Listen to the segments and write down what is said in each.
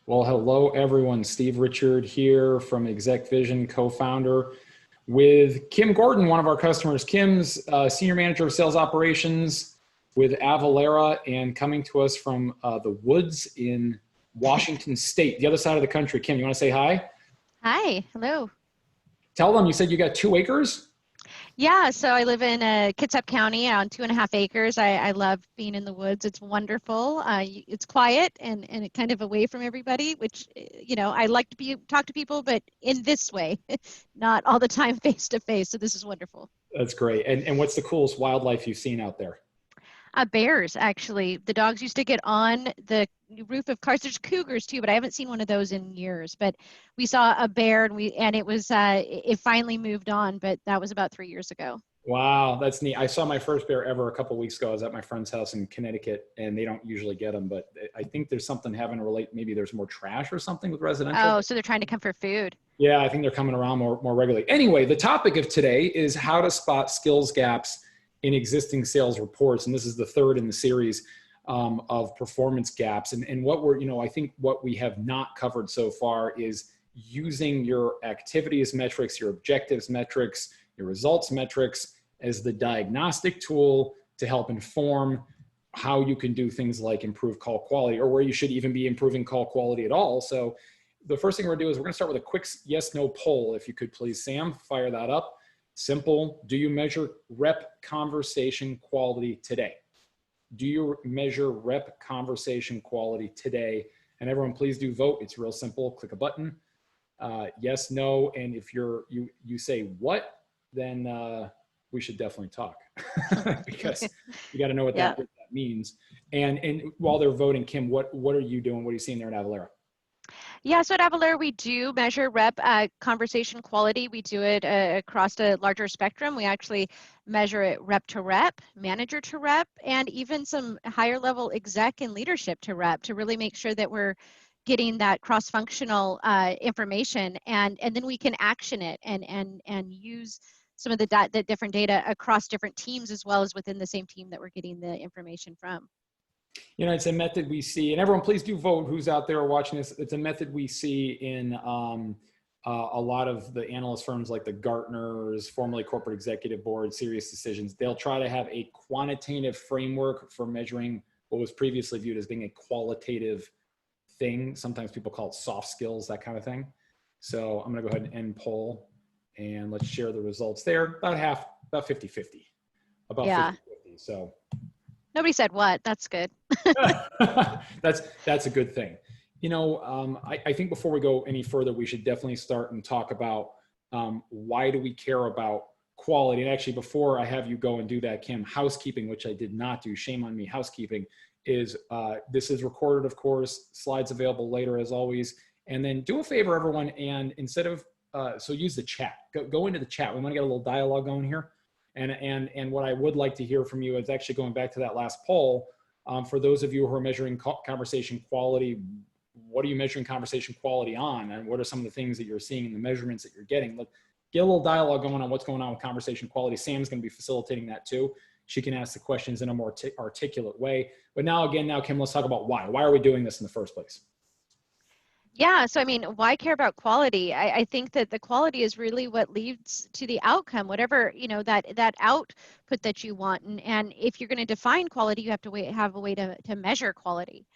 Well, hello everyone. Steve Richard here from ExecVision, co-founder with Kim Gordon, one of our customers. Kim's Senior Manager of Sales Operations with Avalara and coming to us from the woods in Washington State, the other side of the country. Kim, you want to say hi? Hi, hello. Tell them you said you got 2 acres? Yeah, so I live in Kitsap County on 2.5 acres. I love being in the woods. It's wonderful. It's quiet and it kind of away from everybody, which, I like to talk to people, but in this way, not all the time face to face. So this is wonderful. That's great. And what's the coolest wildlife you've seen out there? Bears, actually. The dogs used to get on the roof of cars. There's cougars too, but I haven't seen one of those in years. But we saw a bear and it was it finally moved on, but that was about 3 years ago. Wow, that's neat. I saw my first bear ever a couple of weeks ago. I was at my friend's house in Connecticut, and they don't usually get them, but I think there's something having to relate. Maybe there's more trash or something with residential. Oh, so they're trying to come for food. Yeah, I think they're coming around more regularly. Anyway, the topic of today is how to spot skills gaps in existing sales reports, and this is the third in the series of performance gaps. And what I think what we have not covered so far is using your activities metrics, your objectives metrics, your results metrics as the diagnostic tool to help inform how you can do things like improve call quality, or where you should even be improving call quality at all. So the first thing we're gonna do is we're gonna start with a quick yes/no poll. If you could please, Sam, fire that up. Simple. Do you measure rep conversation quality today? Do you measure rep conversation quality today? And everyone, please do vote. It's real simple. Click a button. Yes, no, and if you say what, then we should definitely talk because you got to know what Yeah. that means. And while they're voting, Kim, what are you doing? What are you seeing there in Avalara? Yeah, so at Avalara, we do measure rep conversation quality. We do it across a larger spectrum. We actually measure it rep to rep, manager to rep, and even some higher level exec and leadership to rep to really make sure that we're getting that cross-functional information, and then we can action it and use some of the different data across different teams as well as within the same team that we're getting the information from. It's a method we see, and everyone please do vote who's out there watching this. It's a method we see in a lot of the analyst firms like the Gartners, formerly Corporate Executive Board, Serious Decisions. They'll try to have a quantitative framework for measuring what was previously viewed as being a qualitative thing. Sometimes people call it soft skills, that kind of thing. So I'm gonna go ahead and end poll, and let's share the results there. About 50-50, about 50-50. So Nobody said what. That's good. that's a good thing. I think before we go any further, we should definitely start and talk about why do we care about quality. And actually, before I have you go and do that, Kim, housekeeping, which I did not do, shame on me, housekeeping, is this is recorded, of course, slides available later as always. And then do a favor, everyone, and instead of, so use the chat, go into the chat. We want to get a little dialogue going here. And what I would like to hear from you is actually going back to that last poll. For those of you who are measuring conversation quality, what are you measuring conversation quality on? And what are some of the things that you're seeing in the measurements that you're getting? Get a little dialogue going on what's going on with conversation quality. Sam's going to be facilitating that too. She can ask the questions in a more articulate way. But now, Kim, let's talk about why. Why are we doing this in the first place? Yeah, so I mean, why care about quality? I think that the quality is really what leads to the outcome, whatever, that output that you want. And if you're going to define quality, you have to have a way to measure quality.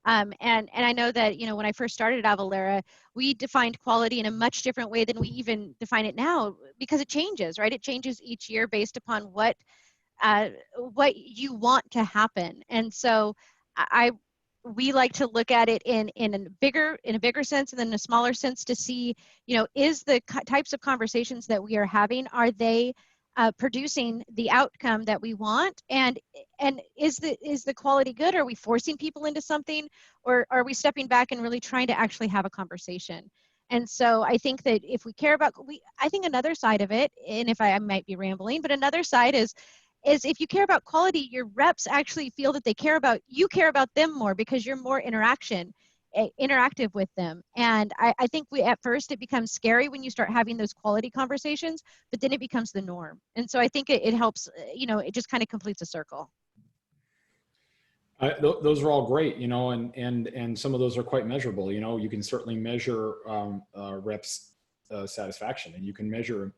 And I know that, when I first started at Avalara, we defined quality in a much different way than we even define it now, because it changes, right? It changes each year based upon what you want to happen. And so we like to look at it in a bigger sense and then a smaller sense to see, is the types of conversations that we are having, are they producing the outcome that we want, and is the quality good? Are we forcing people into something, or are we stepping back and really trying to actually have a conversation? And so I think that if we care about, I think another side of it, and if I might be rambling, but another side is if you care about quality, your reps actually feel that you care about them more because you're more interactive with them. And I think at first it becomes scary when you start having those quality conversations, but then it becomes the norm. And so I think it helps, it just kind of completes a circle. Those are all great, and some of those are quite measurable. You can certainly measure reps satisfaction, and you can measure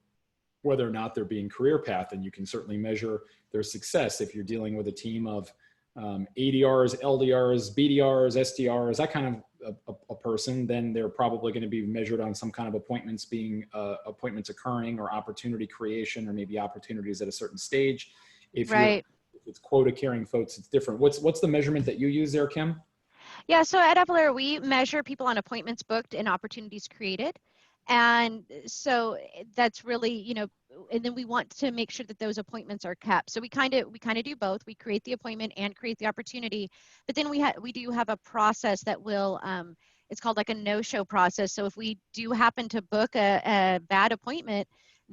whether or not they're being career path, and you can certainly measure their success if you're dealing with a team of ADRs, LDRs, BDRs, SDRs, that kind of a person. Then they're probably going to be measured on some kind of appointments occurring, or opportunity creation, or maybe opportunities at a certain stage. If Right. it's quota carrying folks, it's different. What's the measurement that you use there, Kim? Yeah, so at Avalara, we measure people on appointments booked and opportunities created. And so that's really, and then we want to make sure that those appointments are kept. So we kind of do both. We create the appointment and create the opportunity. But then we do have a process that will it's called like a no-show process. So if we do happen to book a bad appointment,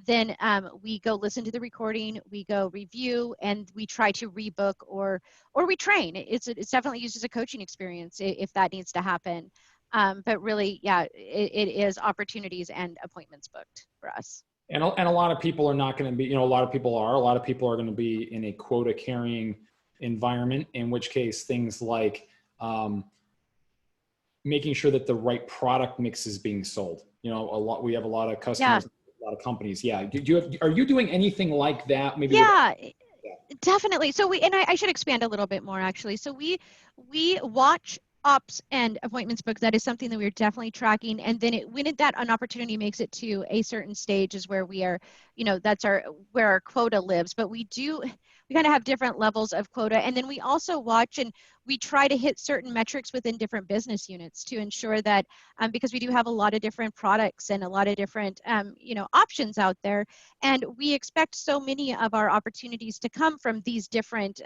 then we go listen to the recording, we go review, and we try to rebook or we train. It's definitely used as a coaching experience if that needs to happen. But really, yeah, it is opportunities and appointments booked for us. And a lot of people are not going to be, a lot of people are going to be in a quota carrying environment, in which case things like making sure that the right product mix is being sold. We have a lot of customers, a lot of companies. Yeah. Are you doing anything like that? Maybe Yeah, definitely. So I should expand a little bit more actually. So we watch ops and appointments booked. That is something that we're definitely tracking. And then when that an opportunity makes it to a certain stage is where we are, that's where our quota lives. But we kind of have different levels of quota. And then we also watch and we try to hit certain metrics within different business units to ensure that, because we do have a lot of different products and a lot of different, options out there. And we expect so many of our opportunities to come from these different,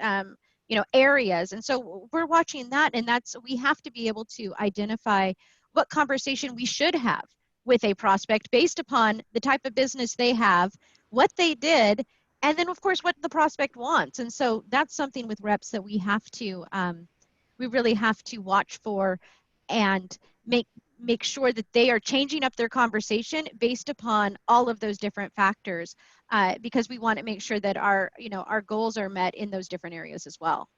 areas. And so we're watching that, and we have to be able to identify what conversation we should have with a prospect based upon the type of business they have, what they did, and then of course what the prospect wants. And so that's something with reps that we really have to watch for and make sure that they are changing up their conversation based upon all of those different factors, because we want to make sure that our goals are met in those different areas as well.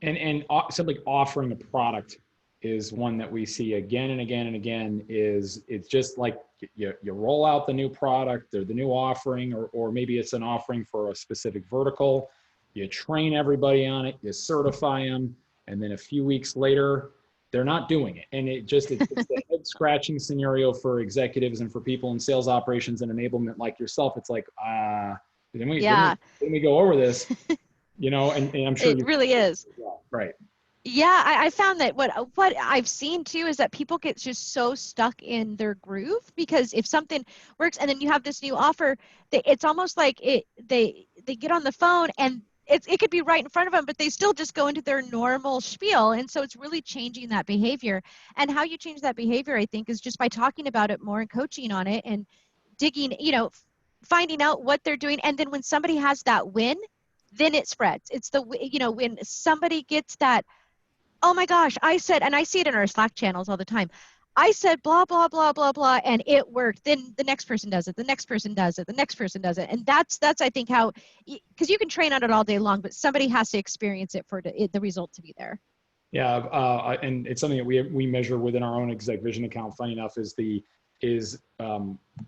And simply offering a product is one that we see again and again and again. It's just like you roll out the new product or the new offering, or maybe it's an offering for a specific vertical. You train everybody on it, you certify them, and then a few weeks later, they're not doing it. And it's the head scratching scenario for executives and for people in sales operations and enablement like yourself. It's like, didn't we go over this? And I'm sure it really is. Right. Yeah, I found that what I've seen too is that people get just so stuck in their groove, because if something works and then you have this new offer, it's almost like they get on the phone and it could be right in front of them, but they still just go into their normal spiel. And so it's really changing that behavior. And how you change that behavior, I think, is just by talking about it more and coaching on it and digging, finding out what they're doing. And then when somebody has that win, then it spreads. It's when somebody gets that, oh my gosh, I said, and I see it in our Slack channels all the time, I said blah, blah, blah, blah, blah, and it worked. Then the next person does it, the next person does it, the next person does it. And that's I think how, because you can train on it all day long, but somebody has to experience it for the result to be there. Yeah, and it's something that we measure within our own ExecVision account. Funny enough, is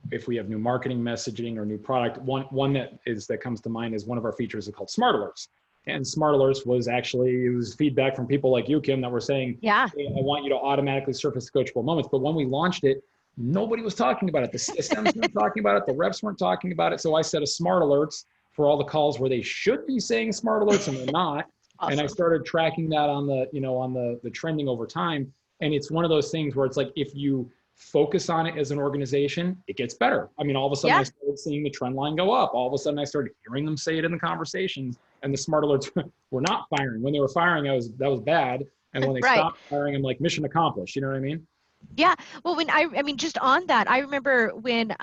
if we have new marketing messaging or new product. One that comes to mind is one of our features is called Smart Alerts. And Smart Alerts it was feedback from people like you, Kim, that were saying, yeah, hey, I want you to automatically surface coachable moments. But when we launched it, nobody was talking about it. The CSMs weren't talking about it. The reps weren't talking about it. So I set a Smart Alerts for all the calls where they should be saying Smart Alerts and they're not. awesome. And I started tracking that on the trending over time. And it's one of those things where it's like, if you focus on it as an organization, it gets better. I mean, all of a sudden I started seeing the trend line go up. All of a sudden I started hearing them say it in the conversations, and the Smart Alerts were not firing. When they were firing, that was bad. And when they stopped firing, I'm like, mission accomplished. You know what I mean? Yeah. Well, when I mean, just on that, I remember when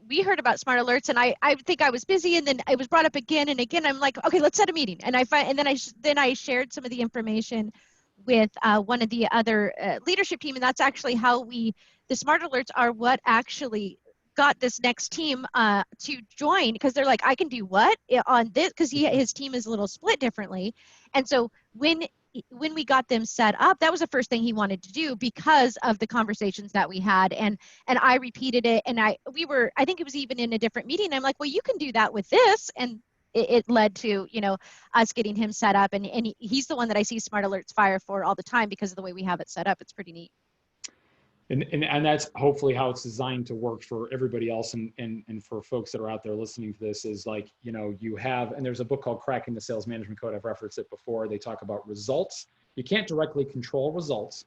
we heard about Smart Alerts, and I think I was busy, and then it was brought up again and again. I'm like, okay, let's set a meeting. And then I shared some of the information with one of the other leadership team, and that's actually how the Smart Alerts are what actually got this next team to join, because they're like, I can do what on this, because his team is a little split differently. And so when we got them set up, that was the first thing he wanted to do because of the conversations that we had. And I repeated it, and I think it was even in a different meeting. I'm like, well, you can do that with this. And it led to, us getting him set up. And he's the one that I see Smart Alerts fire for all the time because of the way we have it set up. It's pretty neat. And that's hopefully how it's designed to work for everybody else. And for folks that are out there listening to this is like, you have, and there's a book called Cracking the Sales Management Code. I've referenced it before. They talk about results. You can't directly control results.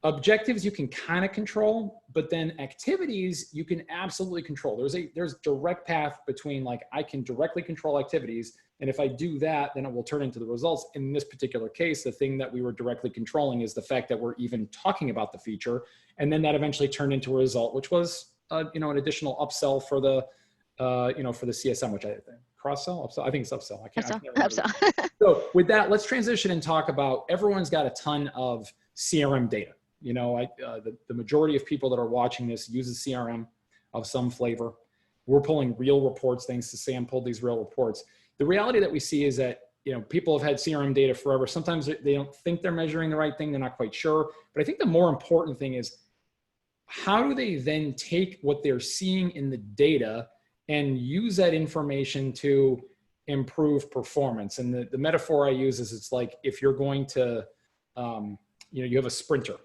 Objectives you can kind of control, but then activities you can absolutely control. There's direct path between, like, I can directly control activities, and if I do that, then it will turn into the results. In this particular case, the thing that we were directly controlling is the fact that we're even talking about the feature, and then that eventually turned into a result, which was an additional upsell for the for the CSM, which I think cross-sell, upsell. I think it's upsell. I can't remember. Upsell. So with that, let's transition and talk about, everyone's got a ton of CRM data. The majority of people that are watching this uses CRM of some flavor. We're pulling real reports, thanks to Sam pulled these real reports. The reality that we see is that, people have had CRM data forever. Sometimes they don't think they're measuring the right thing. They're not quite sure. But I think the more important thing is, how do they then take what they're seeing in the data and use that information to improve performance? And the metaphor I use is, it's like if you're going to, you have a sprinter.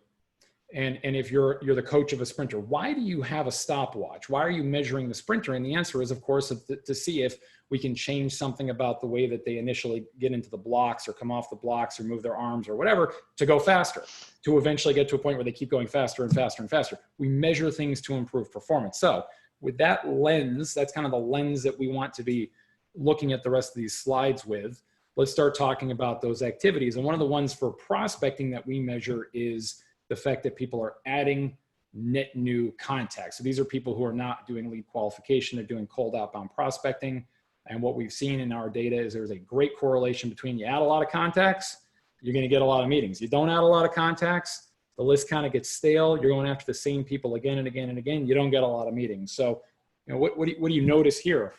And if you're the coach of a sprinter, why do you have a stopwatch? Why are you measuring the sprinter? And the answer is, of course, to see if we can change something about the way that they initially get into the blocks or come off the blocks or move their arms or whatever, to go faster, to eventually get to a point where they keep going faster and faster and faster. We measure things to improve performance. So with that lens, that's kind of the lens that we want to be looking at the rest of these slides with. Let's start talking about those activities. And one of the ones for prospecting that we measure is the fact that people are adding net new contacts. So these are people who are not doing lead qualification, they're doing cold outbound prospecting. And what we've seen in our data is there's a great correlation between, you add a lot of contacts, you're going to get a lot of meetings. You don't add a lot of contacts, the list kind of gets stale. You're going after the same people again and again and again. You don't get a lot of meetings. So, what do you notice here?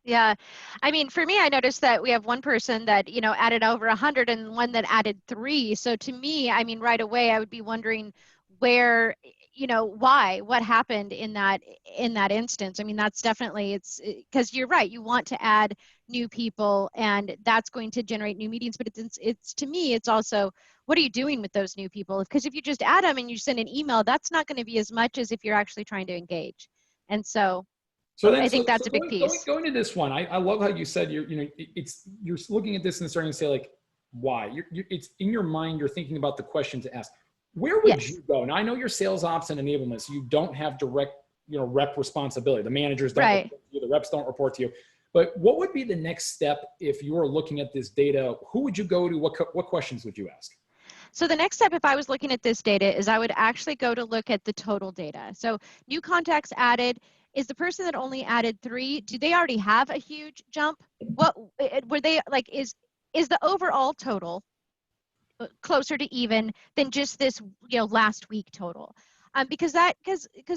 Yeah. I mean, for me, I noticed that we have one person that, added over 100 and one that added 3. So to me, I mean, right away, I would be wondering where, why, what happened in that instance. I mean, that's definitely, it's because you're right. You want to add new people and that's going to generate new meetings, but it's to me, it's also, what are you doing with those new people? Because if you just add them and you send an email, that's not going to be as much as if you're actually trying to engage. And so I think that's a big piece. Going to this one, I love how you said you're looking at this and starting to say, like, why? It's in your mind, you're thinking about the question to ask. Where would you go? Now, I know you're sales ops and enablement, so you don't have direct, rep responsibility. The managers don't report to you, the reps don't report to you. But what would be the next step if you were looking at this data? Who would you go to? What questions would you ask? So the next step, if I was looking at this data, is I would actually go to look at the total data. So new contacts added. Is the person that only added 3, do they already have a huge jump? What were they like? Is the overall total closer to even than just this last week total? Because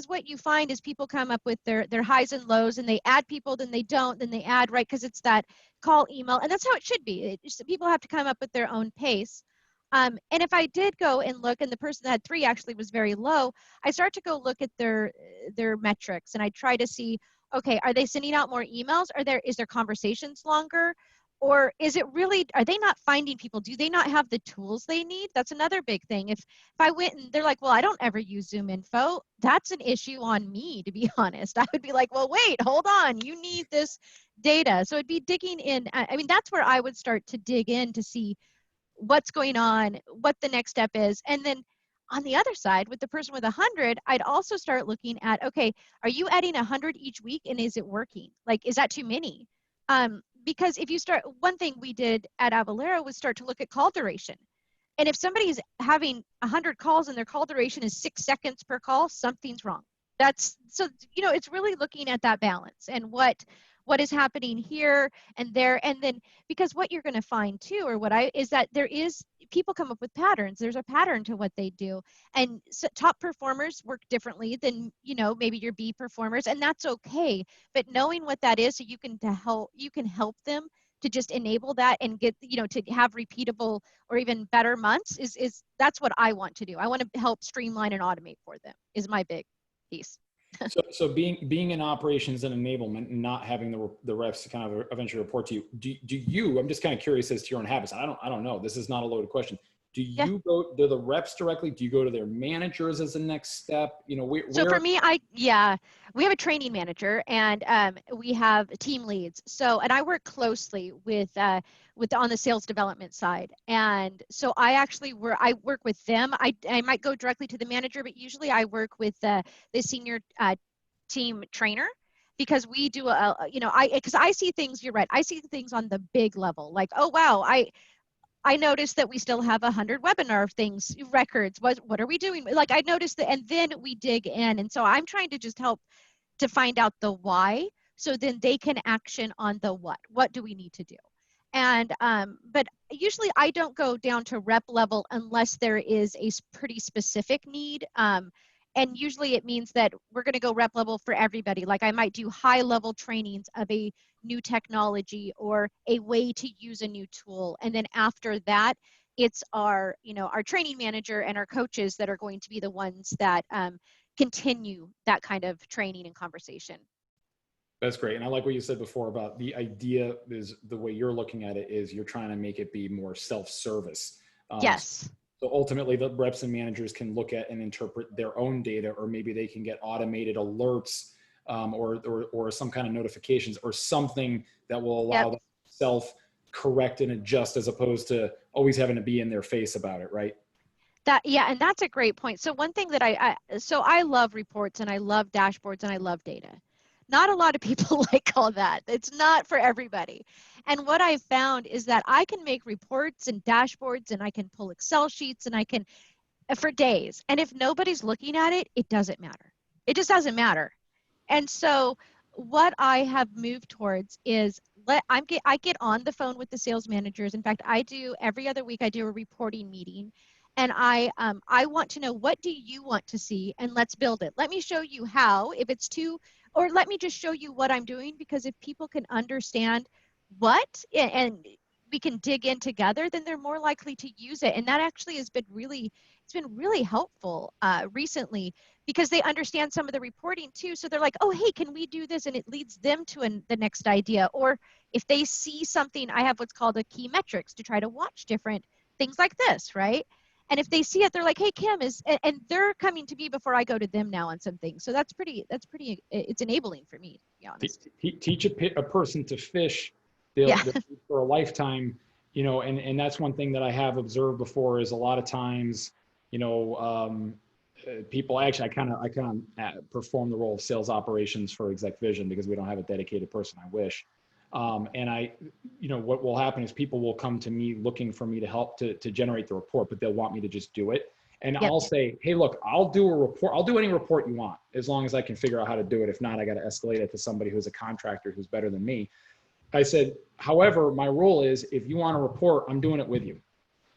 what you find is people come up with their highs and lows, and they add people, then they don't, then they add, right? Because it's that call email, and that's how it should be. People have to come up with their own pace. And if I did go and look, and the person that had 3 actually was very low, I start to go look at their metrics, and I try to see, okay, are they sending out more emails? Is their conversations longer? Or is it really, are they not finding people? Do they not have the tools they need? That's another big thing. If I went and they're like, well, I don't ever use Zoom Info, that's an issue on me, to be honest. I would be like, well, wait, hold on. You need this data. So it'd be digging in. I mean, that's where I would start to dig in to see what's going on, what the next step is. And then on the other side, with the person with 100, I'd also start looking at, okay, are you adding 100 each week, and is it working? Like, is that too many? Because if you start, one thing we did at Avalara was start to look at call duration. And if somebody's having 100 calls and their call duration is 6 seconds per call, something's wrong. That's so, it's really looking at that balance and what is happening here and there. And then, because what you're going to find too, is that people come up with patterns. There's a pattern to what they do. And so top performers work differently than, maybe your B performers, and that's okay. But knowing what that is, so you can help them to just enable that and get, to have repeatable or even better months is that's what I want to do. I want to help streamline and automate for them is my big piece. So being in operations and enablement and not having the reps to kind of eventually report to you, do you, I'm just kind of curious as to your own habits. I don't know. This is not a loaded question. Do you go to the reps directly? Do you go to their managers as the next step? So for me, we have a training manager and we have team leads. So, and I work closely with on the sales development side. And so I work with them. I might go directly to the manager, but usually I work with the senior team trainer, because we do because I see things, you're right, I see things on the big level, like, oh wow, I noticed that we still have 100 webinar things, records. What are we doing? Like, I noticed that, and then we dig in. And so I'm trying to just help to find out the why, so then they can action on the what. What do we need to do? And but usually I don't go down to rep level unless there is a pretty specific need. And usually it means that we're going to go rep level for everybody. Like, I might do high level trainings of a new technology or a way to use a new tool. And then after that, it's our training manager and our coaches that are going to be the ones that continue that kind of training and conversation. That's great. And I like what you said before about the idea is the way you're looking at it is you're trying to make it be more self-service. Yes. So ultimately the reps and managers can look at and interpret their own data, or maybe they can get automated alerts or some kind of notifications or something that will allow them to self-correct and adjust, as opposed to always having to be in their face about it, right? And that's a great point. So one thing that I love reports and I love dashboards and I love data. Not a lot of people like all that. It's not for everybody. And what I've found is that I can make reports and dashboards and I can pull Excel sheets and I can, for days. And if nobody's looking at it, it doesn't matter. It just doesn't matter. And so what I have moved towards is I get on the phone with the sales managers. In fact, every other week I do a reporting meeting. And I want to know, what do you want to see? And let's build it. Let me show you how, if it's or let me just show you what I'm doing, because if people can understand what, and we can dig in together, then they're more likely to use it. And that actually it's been really helpful recently, because they understand some of the reporting too. So they're like, oh, hey, can we do this? And it leads them to the next idea. Or if they see something, I have what's called a key metrics to try to watch different things like this, right? And if they see it, they're like, hey, Kim and they're coming to me before I go to them now on some things. So that's pretty, it's enabling for me, to be honest. Teach a person to fish for a lifetime, and that's one thing that I have observed before is a lot of times, people actually, I kind of perform the role of sales operations for ExecVision because we don't have a dedicated person. I wish. And what will happen is people will come to me looking for me to help to generate the report, but they'll want me to just do it. And I'll say, hey, look, I'll do a report. I'll do any report you want, as long as I can figure out how to do it. If not, I got to escalate it to somebody who's a contractor who's better than me. I said, however, my rule is if you want a report, I'm doing it with you,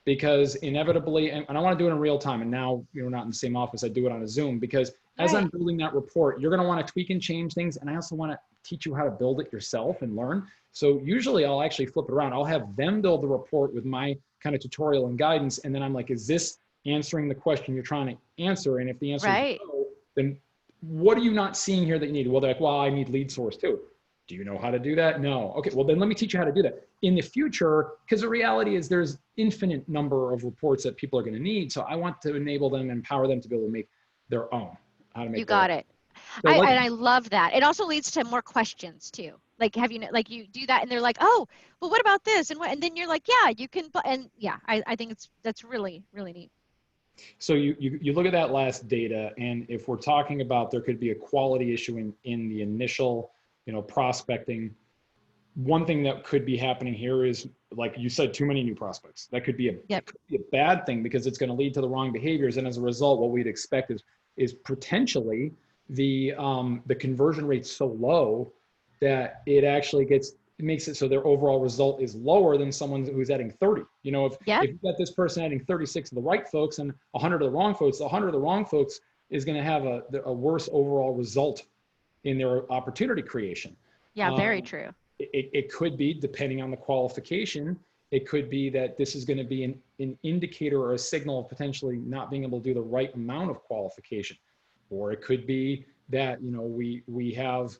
because inevitably, and I want to do it in real time. And now, not in the same office, I do it on a Zoom, because as I'm building that report, you're going to want to tweak and change things. And I also want to teach you how to build it yourself and learn. So usually I'll actually flip it around. I'll have them build the report with my kind of tutorial and guidance. And then I'm like, is this answering the question you're trying to answer? And if the answer is no, then what are you not seeing here that you need? Well, they're like, well, I need lead source too. Do you know how to do that? No. Okay, well then let me teach you how to do that. In the future, because the reality is there's infinite number of reports that people are going to need. So I want to enable them, empower them to be able to make their own. How to make. You got it. So and I love that. It also leads to more questions too. Like, you do that and they're like, oh, well, what about this? And then you're like, yeah, you can, and yeah, I think that's really, really neat. So you look at that last data, and if we're talking about there could be a quality issue in the initial, prospecting, one thing that could be happening here is, like you said, too many new prospects. That could be a bad thing, because it's going to lead to the wrong behaviors. And as a result, what we'd expect is potentially the conversion rate's so low that it actually makes it so their overall result is lower than someone who's adding 30. If you've got this person adding 36 of the right folks and 100 of the wrong folks, the 100 of the wrong folks is going to have a worse overall result in their opportunity creation. Yeah, very true. It could be, depending on the qualification, it could be that this is going to be an indicator or a signal of potentially not being able to do the right amount of qualification. Or it could be that, we have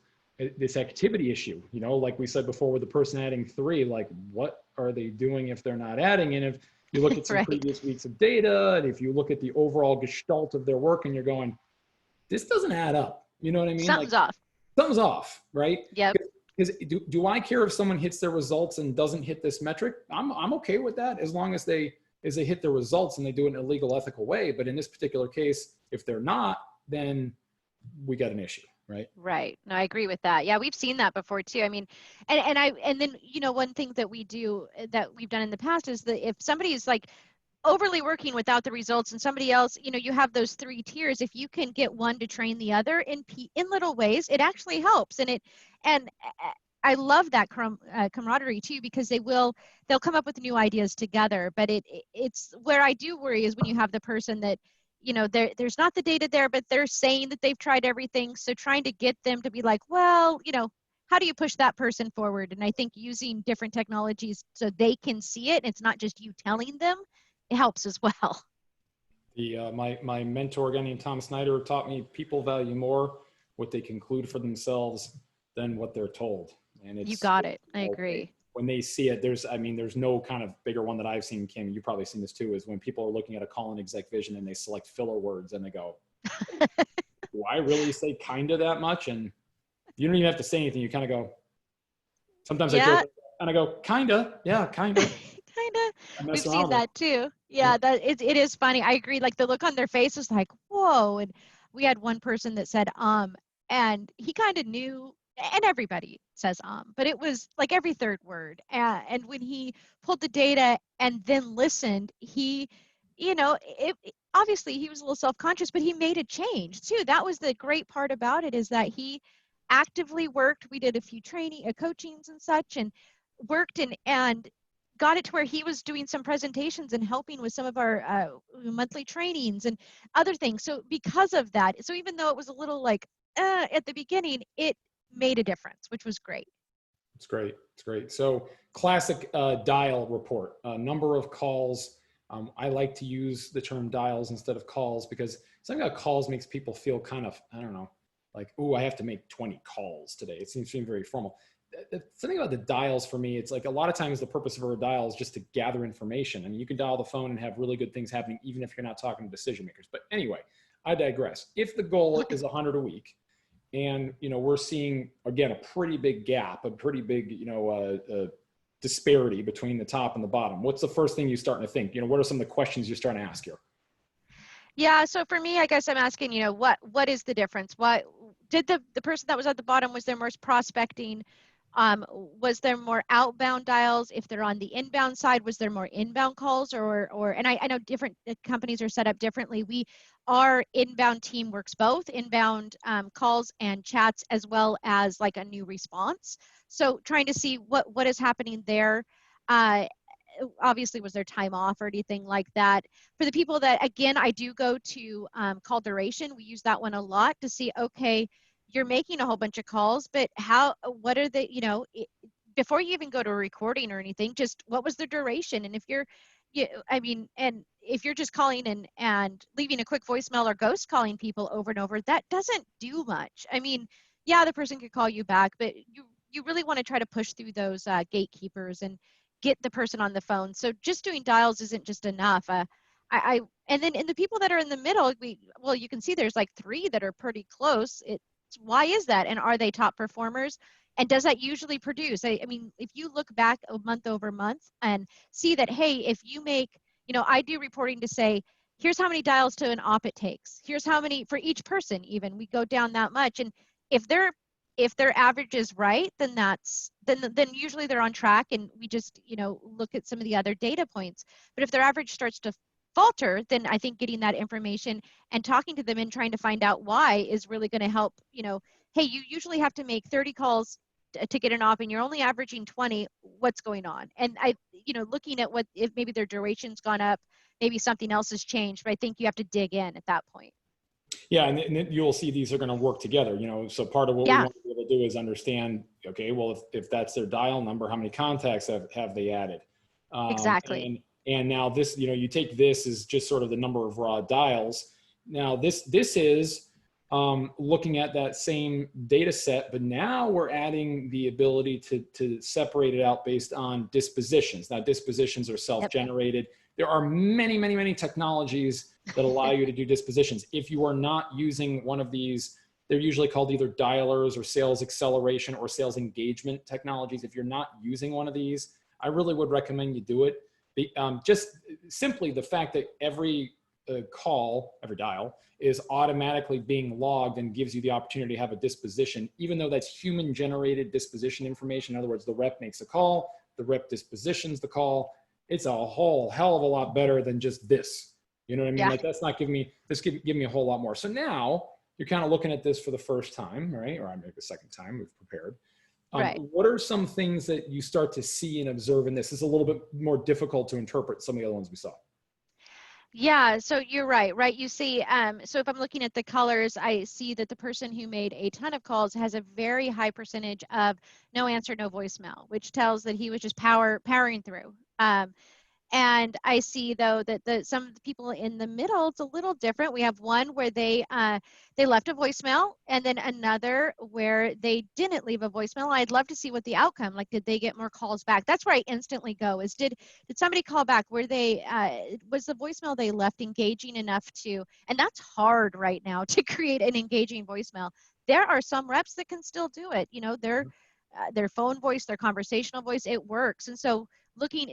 this activity issue, like we said before with the person adding 3, like what are they doing if they're not adding? And if you look at some Right. previous weeks of data, and if you look at the overall gestalt of their work and you're going, this doesn't add up. You know what I mean? Something's like off. something's off, right? Yep. Because do I care if someone hits their results and doesn't hit this metric? I'm okay with that as long as they hit their results and they do it in a legal, ethical way. But in this particular case, if they're not, then we got an issue, right? Right. No, I agree with that. Yeah, we've seen that before too. I mean, and then one thing that we've done in the past is that if somebody is like overly working without the results and somebody else, you have those 3 tiers. If you can get one to train the other in little ways, it actually helps. And I love that camaraderie too, because they'll come up with new ideas together. But it's where I do worry is when you have the person that, there's not the data there, but they're saying that they've tried everything. So trying to get them to be like, well, how do you push that person forward? And I think using different technologies so they can see it, and it's not just you telling them, it helps as well. My mentor again named Tom Snyder taught me people value more what they conclude for themselves than what they're told. And You got it. I agree. When they see it, there's no kind of bigger one that I've seen, Kim, you've probably seen this too, is when people are looking at a call in ExecVision and they select filler words and they go, do I really say kinda that much? And you don't even have to say anything. You kind of go, sometimes I joke and I go, kinda, yeah, kinda. We've seen that too. Yeah, that it is funny. I agree. Like the look on their face is like, whoa. And we had one person that said, and he kind of knew, and everybody says, but it was like every third word. And when he pulled the data and then listened, he, obviously he was a little self-conscious, but he made a change too. That was the great part about it, is that he actively worked. We did a few coachings and such, and worked and got it to where he was doing some presentations and helping with some of our monthly trainings and other things. So because of that, so even though it was a little like at the beginning, it made a difference, which was great. It's great. It's great. So classic dial report, number of calls. I like to use the term dials instead of calls, because something about calls makes people feel kind of, I don't know, like, oh, I have to make 20 calls today. It seems very formal. Something about the dials for me, it's like a lot of times the purpose of a dial is just to gather information. I mean, you can dial the phone and have really good things happening, even if you're not talking to decision makers. But anyway, I digress. If the goal is 100 a week, and we're seeing again a pretty big gap, a pretty big disparity between the top and the bottom, what's the first thing you're starting to think? What are some of the questions you're starting to ask here? Yeah, so for me, I guess I'm asking, what is the difference? What did the person that was at the bottom, was there more prospecting? Was there more outbound dials? If they're on the inbound side, was there more inbound calls, and I know different companies are set up differently. Our inbound team works both inbound calls and chats, as well as like a new response. So trying to see what is happening there. Obviously, was there time off or anything like that? For the people that, again, I do go to call duration. We use that one a lot to see, okay, you're making a whole bunch of calls, but what are the, before you even go to a recording or anything, just what was the duration? And if and if you're just calling and leaving a quick voicemail or ghost calling people over and over, that doesn't do much. I mean, yeah, the person could call you back, but you really want to try to push through those gatekeepers and get the person on the phone. So just doing dials isn't just enough. And then in the people that are in the middle, you can see there's like 3 that are pretty close. Why is that? And are they top performers? And does that usually produce? I mean, if you look back a month over month and see that, hey, if you make, I do reporting to say, here's how many dials to an op it takes. Here's how many for each person, even we go down that much. And if their average is right, then then usually they're on track, and we just, look at some of the other data points. But if their average starts to falter, then I think getting that information and talking to them and trying to find out why is really going to help. Hey, you usually have to make 30 calls to get an op, and you're only averaging 20. What's going on? And looking at if maybe their duration's gone up, maybe something else has changed, but I think you have to dig in at that point. Yeah, and then you'll see these are going to work together, you know. So part of what we Yeah, want to be able to do is understand, okay, well, if that's their dial number, how many contacts have they added? Um, exactly. and and now this, you know, you take this as just sort of the number of raw dials. Now this is looking at that same data set, but now we're adding the ability to separate it out based on dispositions. Now dispositions are Yep. self-generated. There are many technologies that allow you to do dispositions. If you are not using one of these, they're usually called either dialers or sales acceleration or sales engagement technologies. If you're not using one of these, I really would recommend you do it. Just simply the fact that every call, every dial is automatically being logged and gives you the opportunity to have a disposition, even though that's human generated disposition information. In other words, the rep makes a call, the rep dispositions the call. It's a whole hell of a lot better than just this. You know what I mean? Yeah, Like that's not giving me, this give me a whole lot more. So now you're kind of looking at this for the first time, right? Or maybe the second time we've prepared. right. What are some things that you start to see and observe in this? It's a little bit more difficult to interpret some of the other ones we saw. Yeah, so you're right, right? You see, so if I'm looking at the colors, I see that the person who made a ton of calls has a very high percentage of no answer, no voicemail, which tells that he was just powering through. And I see though that some of the people in the middle, it's a little different. We have one where they left a voicemail, and then another where they didn't leave a voicemail. I'd love to see what the outcome, like did they get more calls back? That's where I instantly go is did somebody call back? Were they was the voicemail they left engaging enough to? And that's hard right now to create an engaging voicemail. There are some reps that can still do it. You know, their phone voice, their conversational voice, it works. And so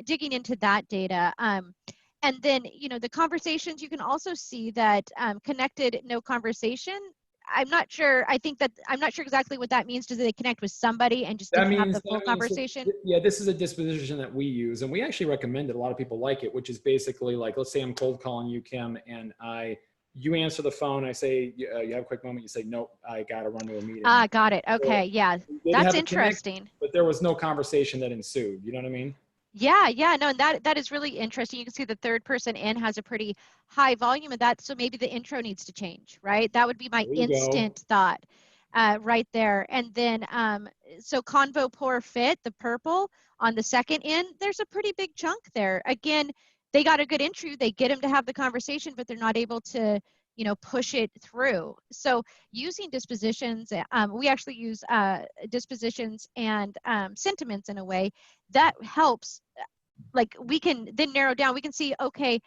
digging into that data. And then, you know, the conversations, you can also see that connected, no conversation. I'm not sure. I think that I'm not sure exactly what that means. Do they connect with somebody and just That didn't have means, the full conversation? yeah, this is a disposition that we use, and we actually recommend it. A lot of people like it, which is basically like, let's say I'm cold calling you, Kim, and you answer the phone. I say, you have a quick moment. You say, nope, I got to run to a meeting. Ah, got it. So Okay. Yeah. we did That's have a connect, interesting. but there was no conversation that ensued. You know what I mean? Yeah, no, and that is really interesting. You can see the third person in has a pretty high volume of that, so maybe the intro needs to change, right? That would be my There you go. instant thought right there. And then, so convo poor fit, the purple on the second in, there's a pretty big chunk there. Again, they got a good intro, they get them to have the conversation, but they're not able to, you know, push it through. So using dispositions, we actually use dispositions and sentiments in a way that helps. Like we can then narrow down, we can see, okay,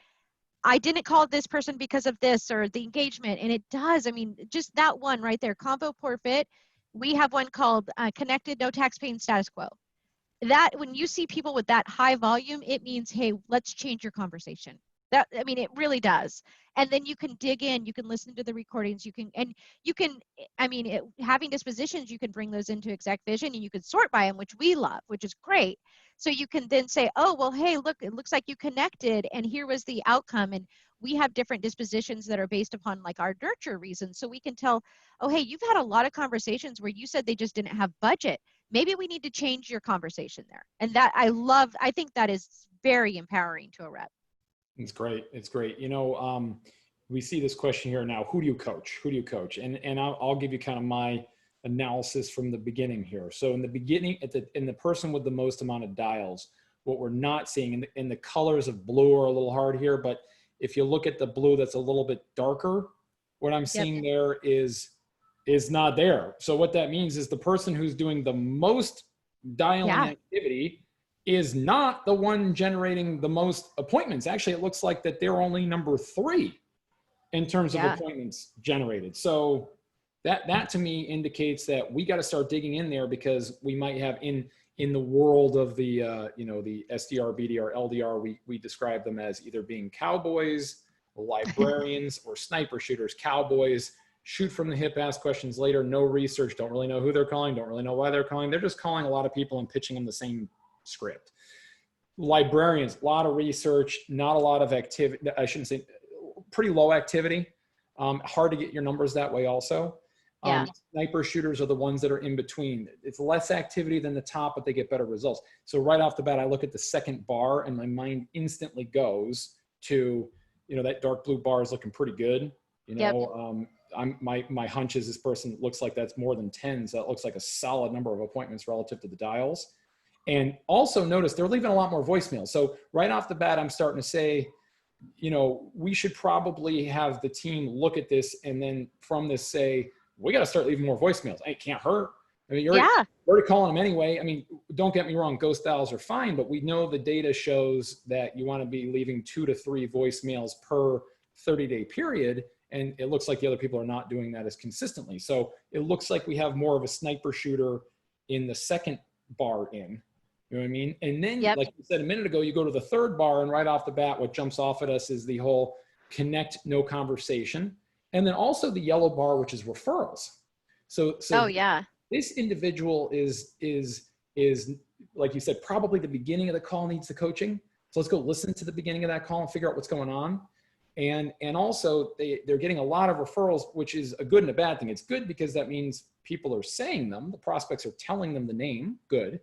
I didn't call this person because of this or the engagement, and it does. I mean, just that one right there, combo poor fit. We have one called connected, no tax paying, status quo. That when you see people with that high volume, it means, hey, let's change your conversation. That, I mean, it really does. And then you can dig in, you can listen to the recordings, you can, I mean, having dispositions, you can bring those into ExecVision and you can sort by them, which we love, which is great. So you can then say, oh, well, hey, look, it looks like you connected and here was the outcome. And we have different dispositions that are based upon like our nurture reasons. So we can tell, oh, hey, you've had a lot of conversations where you said they just didn't have budget. Maybe we need to change your conversation there. And that I think that is very empowering to a rep. It's great. It's great. You know, we see this question here now. Who do you coach? Who do you coach? And I'll give you kind of my analysis from the beginning here. So in the beginning, in the person with the most amount of dials, what we're not seeing, in the colors of blue are a little hard here, but if you look at the blue that's a little bit darker, what I'm Yep. seeing there is not there. So what that means is the person who's doing the most dialing Yeah. activity is not the one generating the most appointments. Actually, it looks like that they're only number 3 in terms of Yeah. appointments generated. So that to me indicates that we got to start digging in there, because we might have in the world of the the SDR, BDR, LDR, we describe them as either being cowboys, librarians, or sniper shooters. Cowboys shoot from the hip, ask questions later, no research, don't really know who they're calling, don't really know why they're calling. They're just calling a lot of people and pitching them the same script. Librarians, a lot of research, not a lot of activity. I shouldn't say, pretty low activity. Hard to get your numbers that way also. Yeah. Sniper shooters are the ones that are in between. It's less activity than the top, but they get better results. So right off the bat, I look at the second bar and my mind instantly goes to, that dark blue bar is looking pretty good. Yep. my hunch is this person looks like that's more than 10. So that looks like a solid number of appointments relative to the dials. And also notice they're leaving a lot more voicemails. So right off the bat, I'm starting to say, we should probably have the team look at this and then from this say, we got to start leaving more voicemails. It can't hurt. I mean, you're already calling them anyway. I mean, don't get me wrong, ghost dials are fine, but we know the data shows that you want to be leaving 2 to 3 voicemails per 30-day period. And it looks like the other people are not doing that as consistently. So it looks like we have more of a sniper shooter in the second bar in. You know what I mean? And then, like you said a minute ago, you go to the third bar, and right off the bat, what jumps off at us is the whole connect, no conversation. And then also the yellow bar, which is referrals. So this individual is like you said, probably the beginning of the call needs the coaching. So let's go listen to the beginning of that call and figure out what's going on. And also they're getting a lot of referrals, which is a good and a bad thing. It's good because that means people are saying them. The prospects are telling them the name. Good.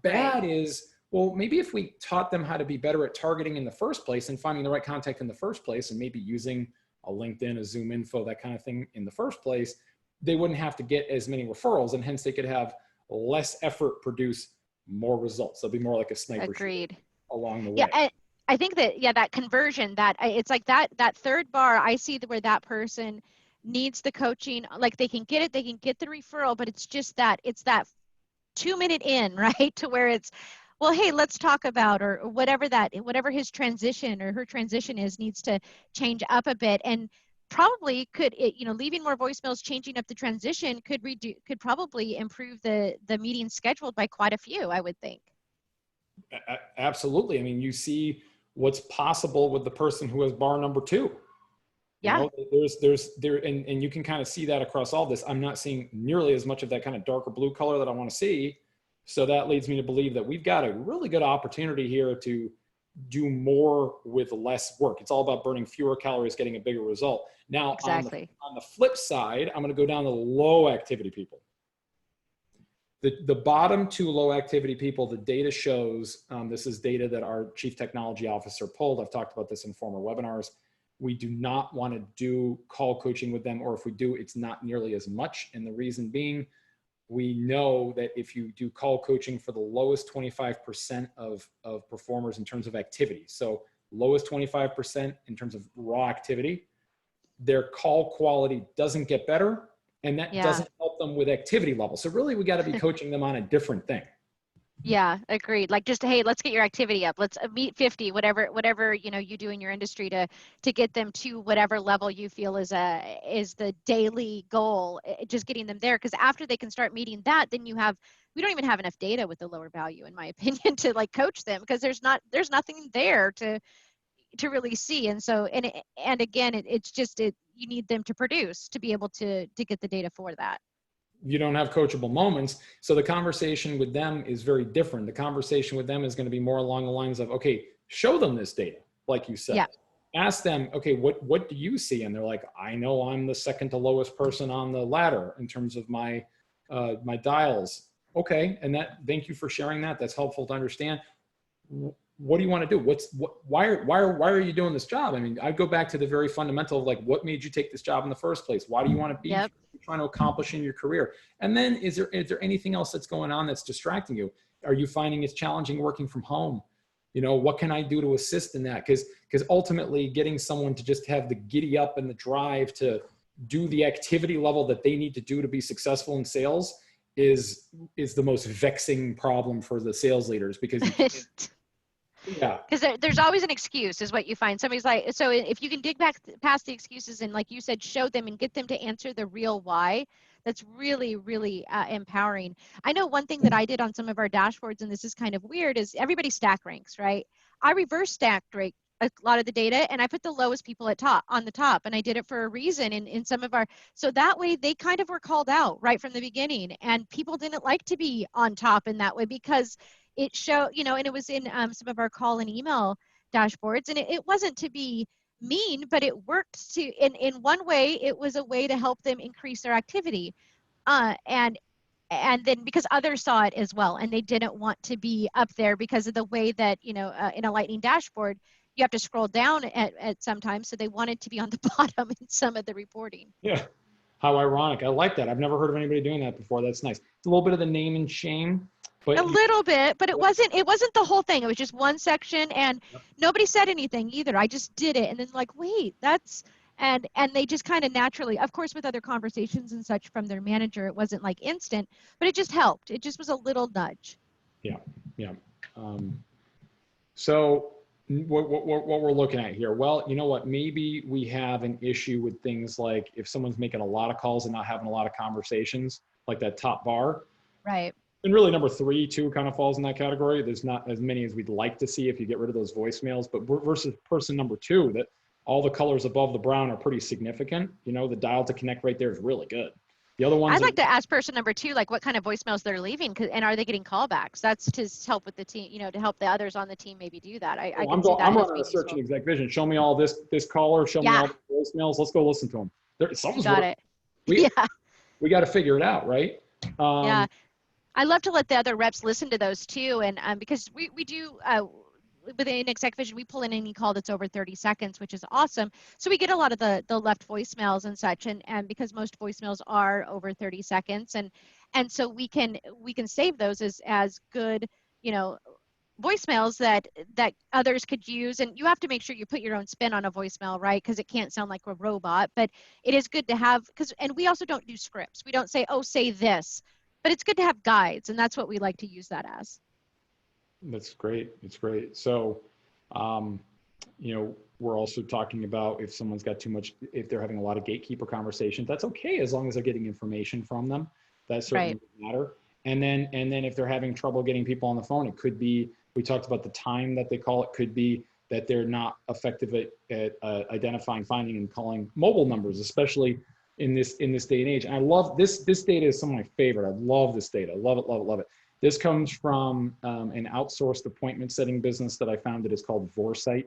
Bad is, well, maybe if we taught them how to be better at targeting in the first place and finding the right contact in the first place, and maybe using a LinkedIn, a Zoom info, that kind of thing in the first place, they wouldn't have to get as many referrals, and hence they could have less effort produce more results. They'll be more like a sniper shooter along the way. Yeah, I think that, that conversion, it's like that third bar, I see where that person needs the coaching. Like they can get it, they can get the referral, but it's just that, it's that 2-minute in, right? To where it's, well, hey, let's talk about, or whatever his transition or her transition is, needs to change up a bit. And probably leaving more voicemails, changing up the transition could probably improve the meeting scheduled by quite a few, I would think. Absolutely. I mean, you see what's possible with the person who has bar number 2. And you can kind of see that across all this. I'm not seeing nearly as much of that kind of darker blue color that I want to see. So that leads me to believe that we've got a really good opportunity here to do more with less work. It's all about burning fewer calories, getting a bigger result. Now, on the flip side, I'm going to go down to the low activity people. The bottom 2 low activity people, the data shows, this is data that our chief technology officer pulled. I've talked about this in former webinars. We do not want to do call coaching with them, or if we do, it's not nearly as much. And the reason being, we know that if you do call coaching for the lowest 25% of performers in terms of activity, so lowest 25% in terms of raw activity, their call quality doesn't get better, and that doesn't help them with activity level. So really, we got to be coaching them on a different thing. Yeah, agreed. Like just, hey, let's get your activity up. Let's meet 50, whatever, you do in your industry to get them to whatever level you feel is the daily goal, just getting them there. Because after they can start meeting that, then we don't even have enough data with the lower value, in my opinion, to like coach them, because there's nothing there to really see. And so, and again, it's just, you need them to produce to be able to get the data for that. You don't have coachable moments. So the conversation with them is very different. The conversation with them is going to be more along the lines of, okay, show them this data, like you said. Yeah. Ask them, okay, what do you see? And they're like, I know I'm the second to lowest person on the ladder in terms of my dials. Okay, and thank you for sharing that. That's helpful to understand. What do you want to do? Why are you doing this job? I mean, I'd go back to the very fundamental of like, what made you take this job in the first place? Why do you want to be trying to accomplish in your career? And then is there anything else that's going on that's distracting you? Are you finding it's challenging working from home? What can I do to assist in that? Because ultimately getting someone to just have the giddy up and the drive to do the activity level that they need to do to be successful in sales is the most vexing problem for the sales leaders, because because there's always an excuse, is what you find. Somebody's like, so if you can dig back past the excuses and, like you said, show them and get them to answer the real why, that's really, really empowering. I know one thing that I did on some of our dashboards, and this is kind of weird, is everybody stack ranks, right? I reverse stacked rank a lot of the data, and I put the lowest people on the top, and I did it for a reason in some of our, so that way they kind of were called out right from the beginning, and people didn't like to be on top in that way, because it showed, and it was in some of our call and email dashboards, and it wasn't to be mean, but it worked to, in one way, it was a way to help them increase their activity. And then because others saw it as well, and they didn't want to be up there because of the way that, in a lightning dashboard, you have to scroll down at sometimes. So they wanted to be on the bottom in some of the reporting. Yeah. How ironic. I like that. I've never heard of anybody doing that before. That's nice. It's a little bit of the name and shame, but A little bit, but it wasn't the whole thing. It was just one section, and nobody said anything either. I just did it, and then like, wait, that's and they just kind of naturally, of course, with other conversations and such from their manager, it wasn't like instant, but it just helped. It just was a little nudge. Yeah, yeah. So what we're looking at here? Well, you know what? Maybe we have an issue with things like if someone's making a lot of calls and not having a lot of conversations, like that top bar. Right. And really number 3 too kind of falls in that category. There's not as many as we'd like to see if you get rid of those voicemails, but versus person number 2, that all the colors above the brown are pretty significant. You know, the dial to connect right there is really good. The other ones, I'd like to ask person number 2, like what kind of voicemails they're leaving, and are they getting callbacks? That's to help with the team, you know, to help the others on the team maybe do that. I'm running a search in ExecVision. Show me all this caller. Show me all the voicemails. Let's go listen to them. Something's got it. We got to figure it out, right? Yeah, I love to let the other reps listen to those too, and because we do. Within ExecVision, we pull in any call that's over 30 seconds, which is awesome. So we get a lot of the left voicemails and such, and because most voicemails are over 30 seconds, and so we can save those as good, you know, voicemails that others could use. And you have to make sure you put your own spin on a voicemail, right? Because it can't sound like a robot, but it is good to have, and we also don't do scripts. We don't say, oh, say this, but it's good to have guides, and that's what we like to use that as. That's great. It's great. So, you know, we're also talking about if someone's got too much, if they're having a lot of gatekeeper conversations, that's okay as long as they're getting information from them. That certainly doesn't matter. And then if they're having trouble getting people on the phone, it could be, we talked about the time that they call. It could be that they're not effective at identifying, finding, and calling mobile numbers, especially in this day and age. And I love this. This data is some of my favorite. I love this data. Love it, love it, love it. This comes from an outsourced appointment setting business that I founded. Is called Vorsight.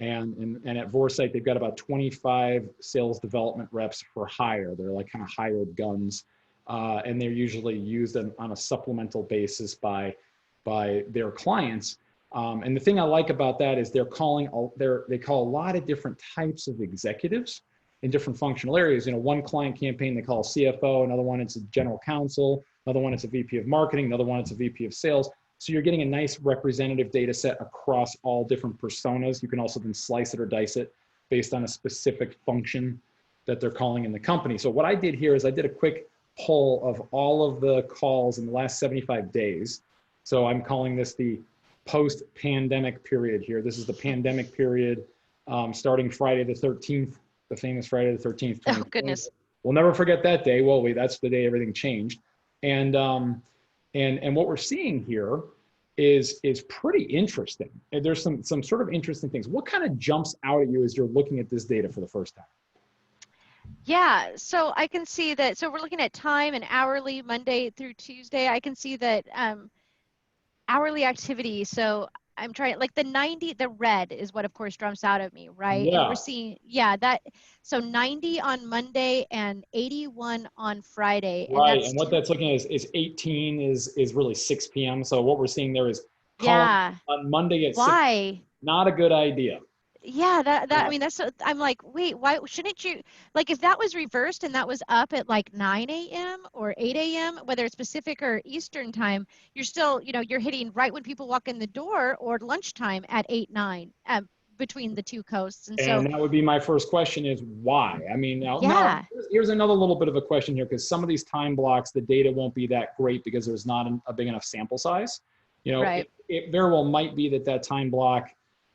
And at Vorsight, they've got about 25 sales development reps for hire. They're like kind of hired guns. And they're usually used on a supplemental basis by their clients. And the thing I like about that is they call a lot of different types of executives in different functional areas. You know, one client campaign they call a CFO, another one it's a general counsel, another one it's a VP of marketing, another one it's a VP of sales. So you're getting a nice representative data set across all different personas. You can also then slice it or dice it based on a specific function that they're calling in the company. So what I did here is I did a quick poll of all of the calls in the last 75 days. So I'm calling this the post-pandemic period here. This is the pandemic period starting Friday the 13th, the famous Friday the 13th. Oh, goodness. We'll never forget that day, will we? That's the day everything changed. And what we're seeing here is pretty interesting. And there's some sort of interesting things. What kind of jumps out at you as you're looking at this data for the first time? Yeah, so I can see that. So we're looking at time and hourly, Monday through Tuesday. I can see that hourly activity. So I'm trying, like the 90, the red is what of course jumps out at me, right? Yeah. And we're seeing, so 90 on Monday and 81 on Friday. Right, and what that's looking at is 18 is really 6 p.m. So what we're seeing there is on Monday at 6, not a good idea. Yeah, I mean, I'm like, wait, why shouldn't you, like, if that was reversed and that was up at like 9 a.m. or 8 a.m., whether it's Pacific or Eastern time, you're still, you're hitting right when people walk in the door, or lunchtime at 8, 9, between the two coasts. And so that would be my first question is why? I mean, now here's another little bit of a question here, because some of these time blocks, the data won't be that great because there's not a big enough sample size. It very well might be that time block,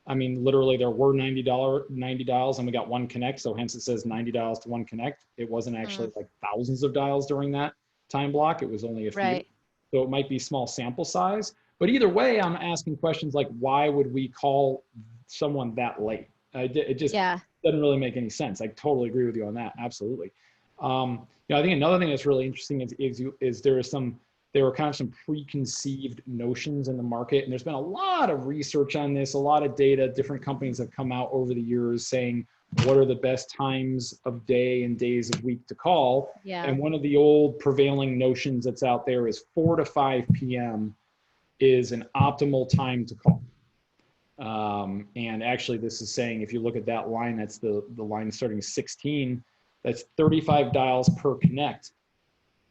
I mean, literally there were 90 dials and we got one connect. So hence it says 90 dials to one connect. It wasn't actually like thousands of dials during that time block. It was only a few. So it might be small sample size, but either way, I'm asking questions like, why would we call someone that late? It just doesn't really make any sense. I totally agree with you on that. Absolutely. I think another thing that's really interesting is there were kind of some preconceived notions in the market. And there's been a lot of research on this, a lot of data. Different companies have come out over the years saying, what are the best times of day and days of week to call? And one of the old prevailing notions that's out there is 4 to 5 p.m. is an optimal time to call. And actually, this is saying, if you look at that line, that's the line starting 16, that's 35 dials per connect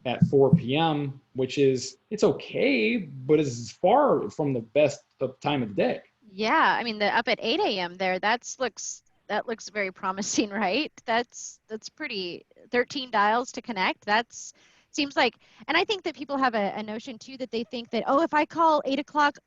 at 4 p.m., which is, it's okay, but it's far from the best of time of the day. Yeah, I mean, the up at 8 a.m. there, that looks very promising, right? That's pretty 13 dials to connect. That's seems like, and I think that people have a notion too that they think that, oh, if I call 8 o'clock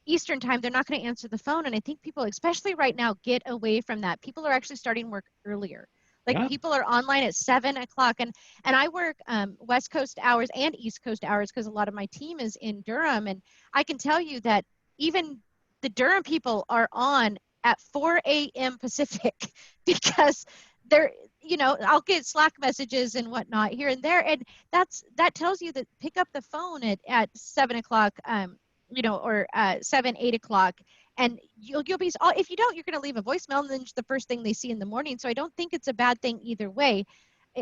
Eastern time, they're not going to answer the phone. And I think people, especially right now, get away from that. People are actually starting work earlier. Like Yeah. people are online at 7 o'clock, and I work West Coast hours and East Coast hours because a lot of my team is in Durham, and I can tell you that even the Durham people are on at 4 a.m. Pacific because they're, I'll get Slack messages and whatnot here and there. And that tells you that pick up the phone at 7 o'clock, or 7, 8 o'clock. And you'll be, if you don't, you're going to leave a voicemail and then it's the first thing they see in the morning. So I don't think it's a bad thing either way,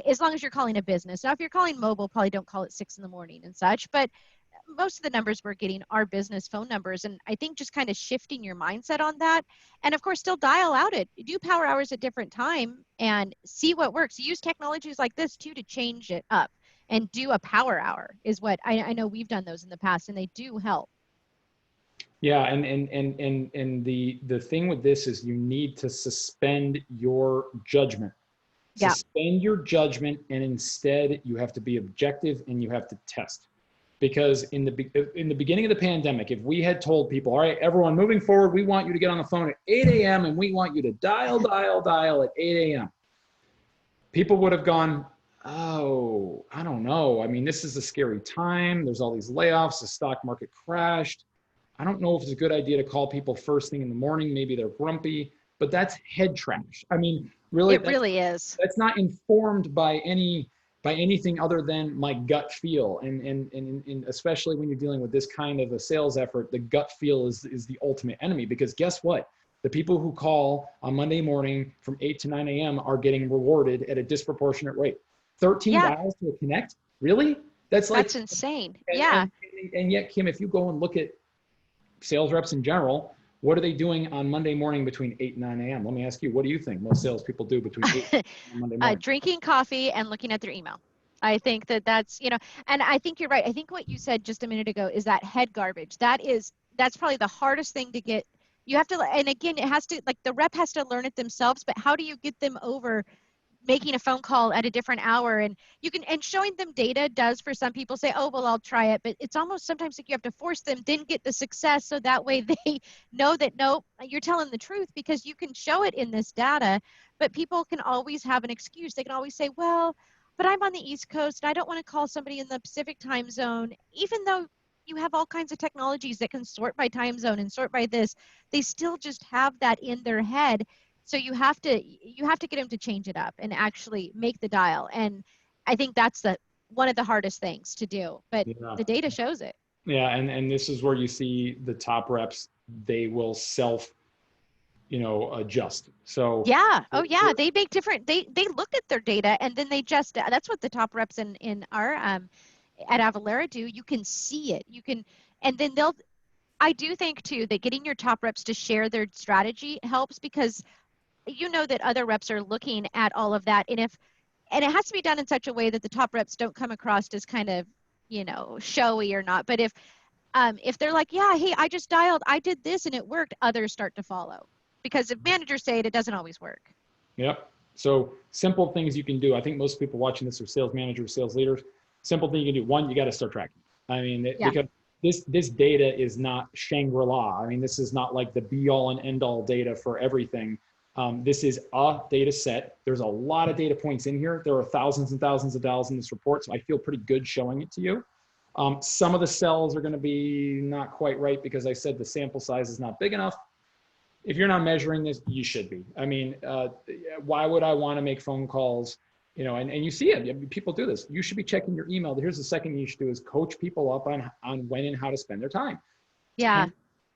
as long as you're calling a business. Now, if you're calling mobile, probably don't call at 6 in the morning and such, but most of the numbers we're getting are business phone numbers. And I think just kind of shifting your mindset on that. And of course, still dial out it. Do power hours at different time and see what works. Use technologies like this too to change it up and do a power hour is what I know we've done those in the past and they do help. Yeah, and the thing with this is you need to suspend your judgment. Yeah. Suspend your judgment, and instead you have to be objective and you have to test. Because in the beginning of the pandemic, if we had told people, all right, everyone, moving forward, we want you to get on the phone at 8 a.m. and we want you to dial at 8 a.m. People would have gone, oh, I don't know. I mean, this is a scary time. There's all these layoffs. The stock market crashed. I don't know if it's a good idea to call people first thing in the morning. Maybe they're grumpy, but that's head trash. I mean, really, It really is. That's not informed by anything other than my gut feel. And especially when you're dealing with this kind of a sales effort, the gut feel is the ultimate enemy, because guess what? The people who call on Monday morning from 8 to 9 a.m. are getting rewarded at a disproportionate rate. 13 dials to a connect? Really? That's insane. And yet, Kim, if you go and look at sales reps in general, what are they doing on Monday morning between 8 and 9 a.m.? Let me ask you, what do you think most salespeople do between 8 and Monday morning? Drinking coffee and looking at their email. I think that's, and I think you're right. I think what you said just a minute ago is that head garbage. That's probably the hardest thing to get. You have to, and again, it has to, like the rep has to learn it themselves, but how do you get them over making a phone call at a different hour? And showing them data does, for some people, say, oh, well, I'll try it, but it's almost sometimes like you have to force them, then get the success, so that way they know that, no, you're telling the truth, because you can show it in this data. But people can always have an excuse. They can always say, well, but I'm on the East Coast and I don't want to call somebody in the Pacific time zone. Even though you have all kinds of technologies that can sort by time zone and sort by this, they still just have that in their head. So you have to get them to change it up and actually make the dial. And I think that's one of the hardest things to do, but the data shows it. Yeah, and this is where you see the top reps, they will adjust. So yeah, oh yeah, they make different. They look at their data and then they just. That's what the top reps in our at Avalara do. You can see it. You can, and then they'll. I do think too that getting your top reps to share their strategy helps, because that other reps are looking at all of that, and it has to be done in such a way that the top reps don't come across as kind of showy or not. But if they're like, yeah, hey, I just dialed, I did this and it worked, others start to follow, because if managers say it doesn't always work. Yep. So simple things you can do. I think most people watching this are sales managers, sales leaders. Simple thing you can do. One, you got to start tracking. I mean, because this data is not Shangri-La. I mean, this is not like the be all and end all data for everything. This is a data set. There's a lot of data points in here. There are thousands and thousands of dials in this report, so I feel pretty good showing it to you. Some of the cells are going to be not quite right because I said the sample size is not big enough. If you're not measuring this, you should be. I mean, why would I want to make phone calls? And you see it. I mean, people do this. You should be checking your email. Here's the second thing you should do is coach people up on when and how to spend their time. Yeah.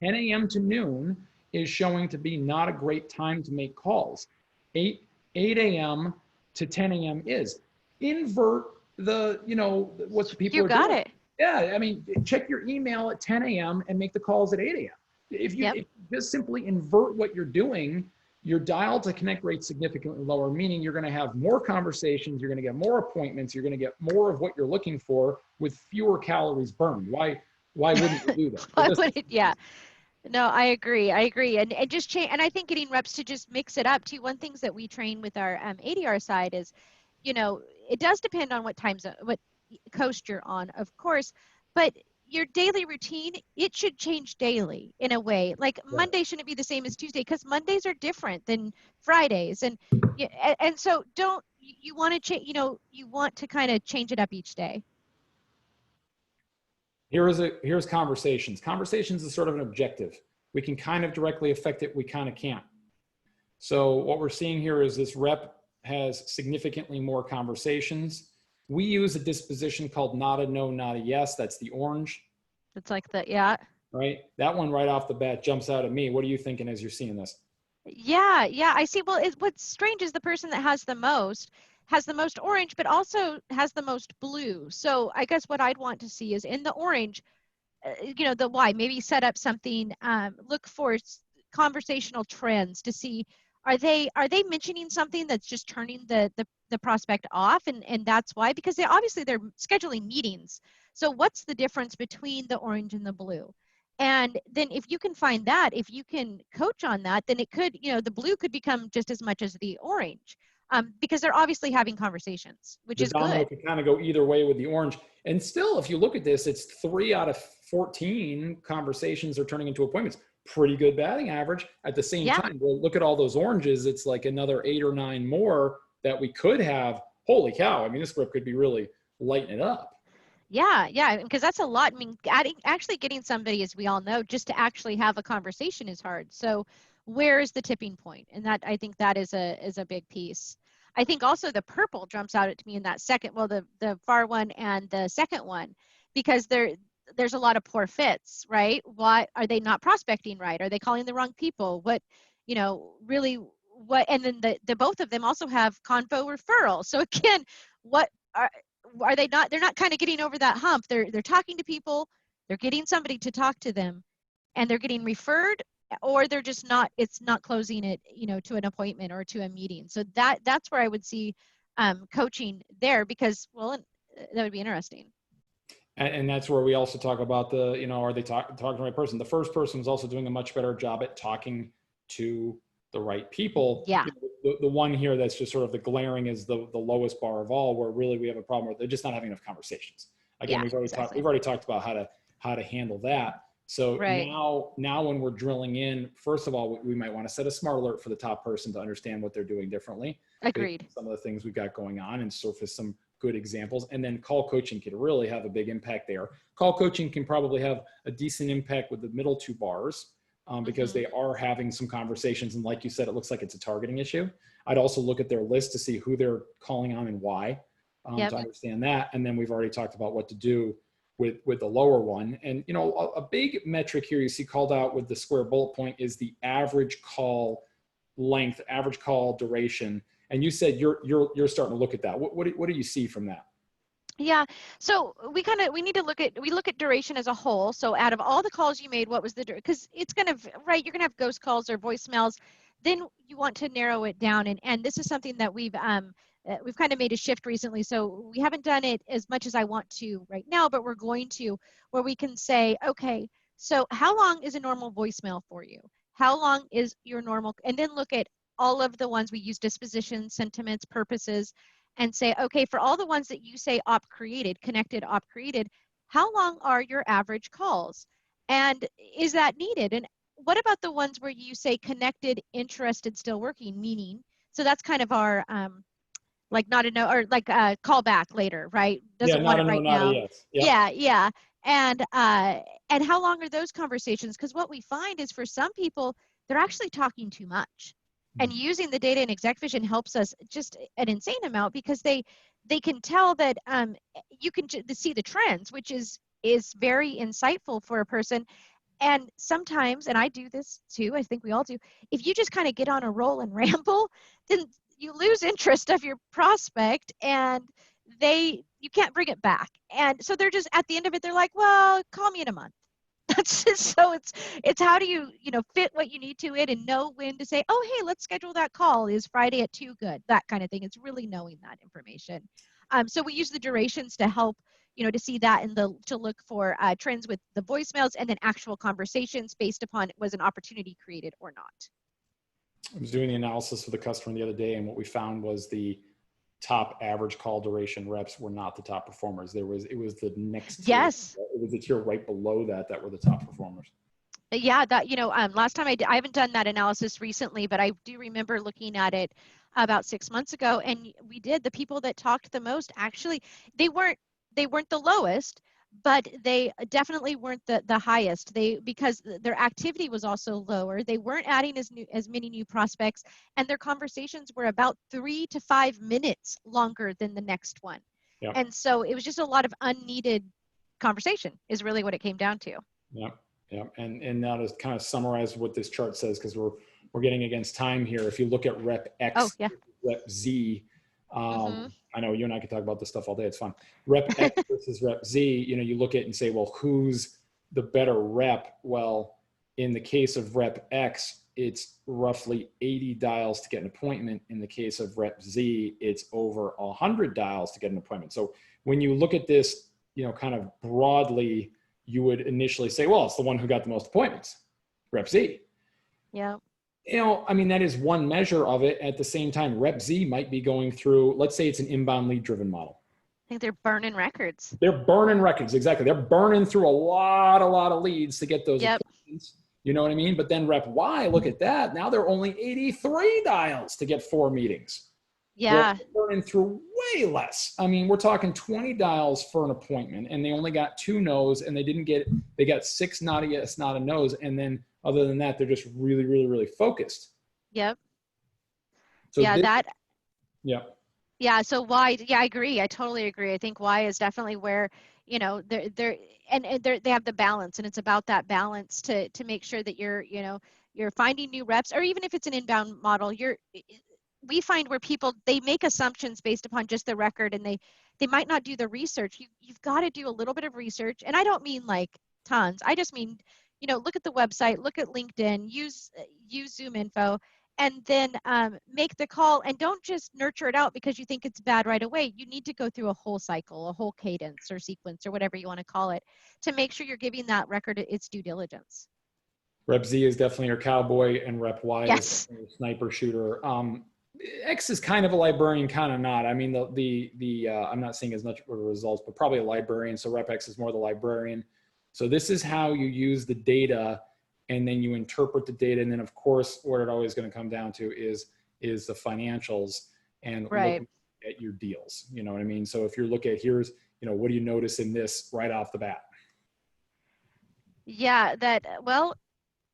10 a.m. to noon is showing to be not a great time to make calls. 8 a.m. to 10 a.m. is. Invert what the people are doing. You got it. Yeah, I mean, check your email at 10 a.m. and make the calls at 8 a.m. If you just simply invert what you're doing, your dial to connect rate significantly lower, meaning you're going to have more conversations, you're going to get more appointments, you're going to get more of what you're looking for with fewer calories burned. Why wouldn't you do that? Why would it? Yeah. No, I agree. I agree. And just change. And I think getting reps to just mix it up too. One things that we train with our ADR side is, it does depend on what time zone, what coast you're on, of course, but your daily routine, it should change daily in a way. Like Monday shouldn't be the same as Tuesday because Mondays are different than Fridays. And so you want to change, you want to kind of change it up each day. Here's conversations. Conversations is sort of an objective. We can kind of directly affect it. We kind of can't. So what we're seeing here is this rep has significantly more conversations. We use a disposition called not a no, not a yes. That's the orange. It's like the, yeah. Right? That one right off the bat jumps out at me. What are you thinking as you're seeing this? Yeah, I see. Well, what's strange is the person that has the most orange, but also has the most blue. So I guess what I'd want to see is in the orange, the why, maybe set up something, look for conversational trends to see, are they mentioning something that's just turning the prospect off, and that's why, because they're scheduling meetings. So what's the difference between the orange and the blue? And then if you can find that, if you can coach on that, then it could, the blue could become just as much as the orange, because they're obviously having conversations, which is domino good. can kind of go either way with the orange. And still, if you look at this, it's 3 out of 14 conversations are turning into appointments. Pretty good batting average. At the same time, well, look at all those oranges. It's like another 8 or 9 more that we could have. Holy cow. I mean, this group could be really lighting it up. Yeah, because that's a lot. I mean, actually getting somebody, as we all know, just to actually have a conversation is hard. So where is the tipping point? And that, I think that is a big piece. I think also the purple jumps out at me in that second, well, the far one and the second one, because there's a lot of poor fits, right? Why are they not prospecting right? Are they calling the wrong people? What, really what, and then the both of them also have convo referral. So again, what are they not, they're not kind of getting over that hump. They're talking to people, they're getting somebody to talk to them, and they're getting referred, or they're just not, it's not closing it, to an appointment or to a meeting. So that's where I would see coaching there, because, well, that would be interesting. And that's where we also talk about are they talking to the right person? The first person is also doing a much better job at talking to the right people. Yeah. The one here that's just sort of the glaring is the lowest bar of all, where really we have a problem where they're just not having enough conversations. Again, we've already talked about how to handle that. So now when we're drilling in, first of all, we might want to set a smart alert for the top person to understand what they're doing differently. Agreed. Some of the things we've got going on, and surface some good examples. And then call coaching can really have a big impact there. Call coaching can probably have a decent impact with the middle 2 bars, because they are having some conversations. And like you said, it looks like it's a targeting issue. I'd also look at their list to see who they're calling on and why, to understand that. And then we've already talked about what to do with the lower one. And, a big metric here you see called out with the square bullet point is the average call length, average call duration. And you said you're starting to look at that. What do you see from that? Yeah, so we need to look at duration as a whole. So out of all the calls you made, what was the, because it's going to, right, you're going to have ghost calls or voicemails. Then you want to narrow it down. And this is something that we've kind of made a shift recently. So we haven't done it as much as I want to right now, but we're going to, where we can say, okay, so how long is a normal voicemail for you? How long is your normal, and then look at all of the ones we use, dispositions, sentiments, purposes, and say, okay, for all the ones that you say connected op created, how long are your average calls? And is that needed? And what about the ones where you say connected, interested, still working, meaning, so that's kind of our, like not a no, or like a call back later, right? Doesn't want it right now. Yes. Yep. Yeah. And how long are those conversations? Because what we find is for some people, they're actually talking too much. And using the data in ExecVision helps us just an insane amount, because they can tell that you can see the trends, which is very insightful for a person. And sometimes, and I do this too, I think we all do, if you just kind of get on a roll and ramble, then you lose interest of your prospect, and you can't bring it back. And so they're just, at the end of it, they're like, well, call me in a month. So it's how do you, fit what you need to it and know when to say, oh, hey, let's schedule that call. Is Friday at 2 good? That kind of thing. It's really knowing that information. So we use the durations to help, to see that and to look for trends with the voicemails and then actual conversations based upon was an opportunity created or not. I was doing the analysis for the customer the other day, and what we found was the top average call duration reps were not the top performers. It was the next tier. Yes. It was the tier right below that were the top performers. Yeah, that, last time I haven't done that analysis recently, but I do remember looking at it about 6 months ago, and the people that talked the most, actually, they weren't the lowest, but they definitely weren't the highest. Because their activity was also lower. They weren't adding as many new prospects, and their conversations were about 3 to 5 minutes longer than the next one. Yep. And so it was just a lot of unneeded conversation is really what it came down to. Yeah. Yeah. And now to kind of summarize what this chart says, because we're getting against time here. If you look at rep X, rep Z, I know you and I can talk about this stuff all day. It's fun. Rep X versus rep Z, you look at it and say, well, who's the better rep? Well, in the case of rep X, it's roughly 80 dials to get an appointment. In the case of rep Z, it's over 100 dials to get an appointment. So when you look at this, kind of broadly, you would initially say, well, it's the one who got the most appointments, rep Z. Yeah. That is one measure of it. At the same time, rep Z might be going through, let's say it's an inbound lead driven model. I think they're burning records. They're burning records. Exactly. They're burning through a lot of leads to get those appointments. You know what I mean? But then rep Y, look at that. Now they're only 83 dials to get 4 meetings. Yeah. They're burning through way less. We're talking 20 dials for an appointment, and they only got 2 no's, and they got 6 not a yes, not a no's. And then other than that, they're just really, really, really focused. Yep. So Yeah. So Y, I agree. I totally agree. I think Y is definitely where, they have the balance, and it's about that balance to make sure that you're finding new reps, or even if it's an inbound model, we find where people, they make assumptions based upon just the record, and they might not do the research. You've got to do a little bit of research. And I don't mean like tons. I just mean, look at the website, look at LinkedIn, use Zoom info, and then make the call, and don't just nurture it out because you think it's bad right away. You need to go through a whole cycle, a whole cadence or sequence or whatever you want to call it, to make sure you're giving that record its due diligence. Rep Z is definitely your cowboy, and rep Y Yes. is your sniper shooter. X is kind of a librarian, kind of not. I'm not seeing as much results, but probably a librarian. So rep X is more the librarian. So this is how you use the data, and then you interpret the data. And then of course, what it always going to come down to is the financials and looking at your deals. You know what I mean? So if you look at here's, what do you notice in this right off the bat? Yeah,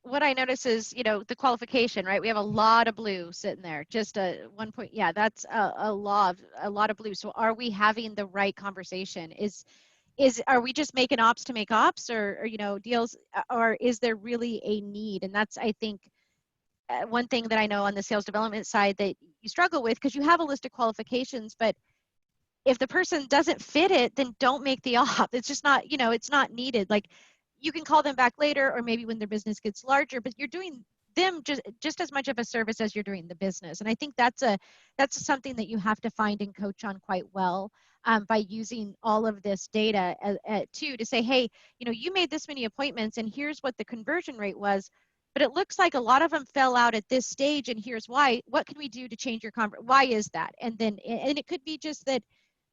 what I notice is, the qualification, right? We have a lot of blue sitting there, just a 1 point. Yeah, that's a lot of blue. So are we having the right conversation? Are we just making ops to make ops, or deals, or is there really a need? And that's, I think, one thing that I know on the sales development side that you struggle with, because you have a list of qualifications, but if the person doesn't fit it, then don't make the op. It's just not, it's not needed. Like, you can call them back later, or maybe when their business gets larger, but you're doing them just as much of a service as you're doing the business. And I think that's something that you have to find and coach on quite well, by using all of this data to say, hey, you made this many appointments, and here's what the conversion rate was, but it looks like a lot of them fell out at this stage, and here's why. What can we do to change your why is that? And it could be just that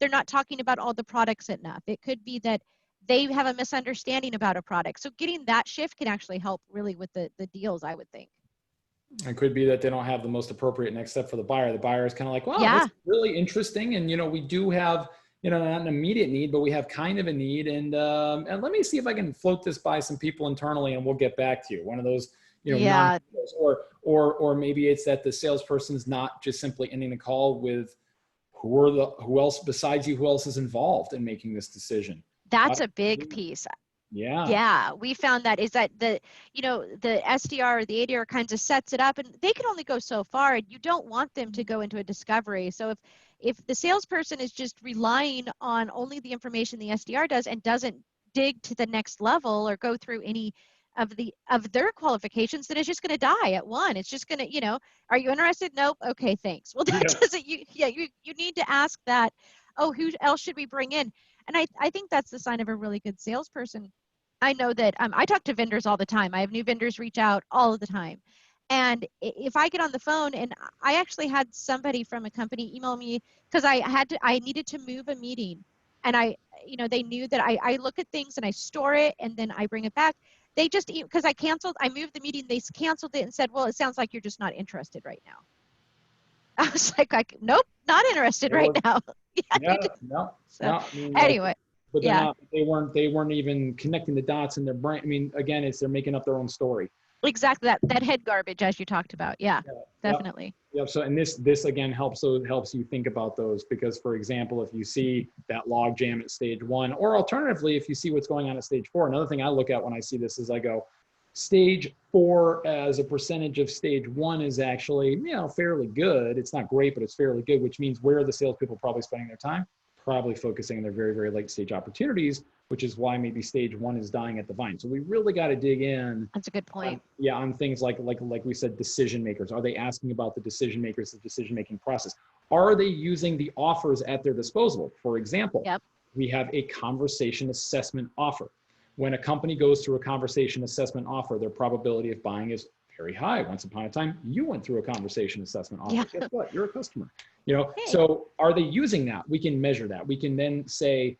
they're not talking about all the products enough. It could be that they have a misunderstanding about a product. So getting that shift can actually help really with the deals, I would think. It could be that they don't have the most appropriate next step for the buyer. The buyer is kind of like, wow, Yeah. That's really interesting. And, we do have, not an immediate need, but we have kind of a need. And let me see if I can float this by some people internally, and we'll get back to you. One of those, Yeah. or maybe it's that the salesperson's not just simply ending the call with who else besides you, who else is involved in making this decision. That's a big piece. Yeah, we found that is that the SDR or the ADR kinds of sets it up, and they can only go so far, and you don't want them to go into a discovery. So if the salesperson is just relying on only the information the SDR does and doesn't dig to the next level or go through any of their qualifications, then it's just going to die at one. It's just going to, you know, are you interested? Nope. Okay, thanks. Well, that doesn't, you need to ask that, oh, who else should we bring in? And I think that's the sign of a really good salesperson. I know that I talk to vendors all the time. I have new vendors reach out all of the time. And if I get on the phone, and I actually had somebody from a company email me because I needed to move a meeting, and they knew that I look at things and I store it and then I bring it back. They just, because I moved the meeting, they canceled it and said, well, it sounds like you're just not interested right now. I was like, nope, not interested right now. No. I mean, Anyway, but they weren't even connecting the dots in their brain. I mean, again, they're making up their own story. Exactly, that head garbage as you talked about. Yeah. Definitely. Yep. So, and this again helps you think about those, because, for example, if you see that log jam at stage 1, or alternatively, if you see what's going on at stage 4, another thing I look at when I see this is I go, stage 4 as a percentage of stage 1 is actually, fairly good. It's not great, but it's fairly good, which means where are the salespeople probably spending their time? Probably focusing on their very, very late stage opportunities, which is why maybe stage 1 is dying at the vine. So we really got to dig in. That's a good point. On things like we said, decision makers. Are they asking about the decision makers, the decision-making process? Are they using the offers at their disposal? For example, we have a conversation assessment offer. When a company goes through a conversation assessment offer, their probability of buying is very high. Once upon a time, you went through a conversation assessment offer. Guess what? You're a customer. So are they using that? We can measure that. We can then say,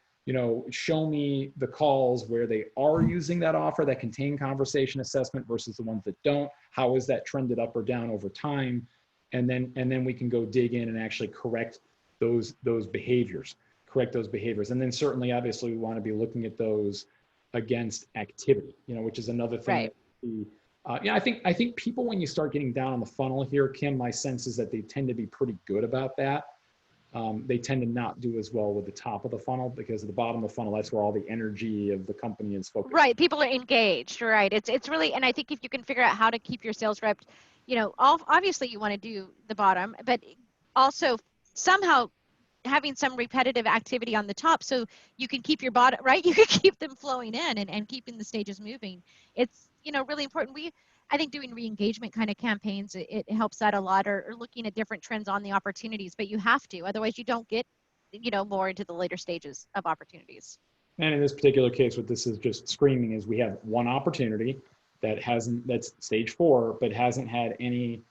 show me the calls where they are using that offer that contain conversation assessment versus the ones that don't. How is that trended up or down over time? And then we can go dig in and actually correct those behaviors. And then certainly, obviously, we want to be looking at those against activity, which is another thing. Right. I think people, when you start getting down on the funnel here, Kim, my sense is that they tend to be pretty good about that. They tend to not do as well with the top of the funnel, because at the bottom of the funnel, that's where all the energy of the company is focused. Right. People are engaged. Right. It's really, and I think if you can figure out how to keep your sales rep, obviously you want to do the bottom, but also somehow having some repetitive activity on the top so you can keep your bottom, right? You can keep them flowing in and keeping the stages moving. It's, really important. I think doing re-engagement kind of campaigns, it helps that a lot, or looking at different trends on the opportunities, but you have to, otherwise you don't get, more into the later stages of opportunities. And in this particular case, what this is just screaming is we have one opportunity that's stage 4, but hasn't had any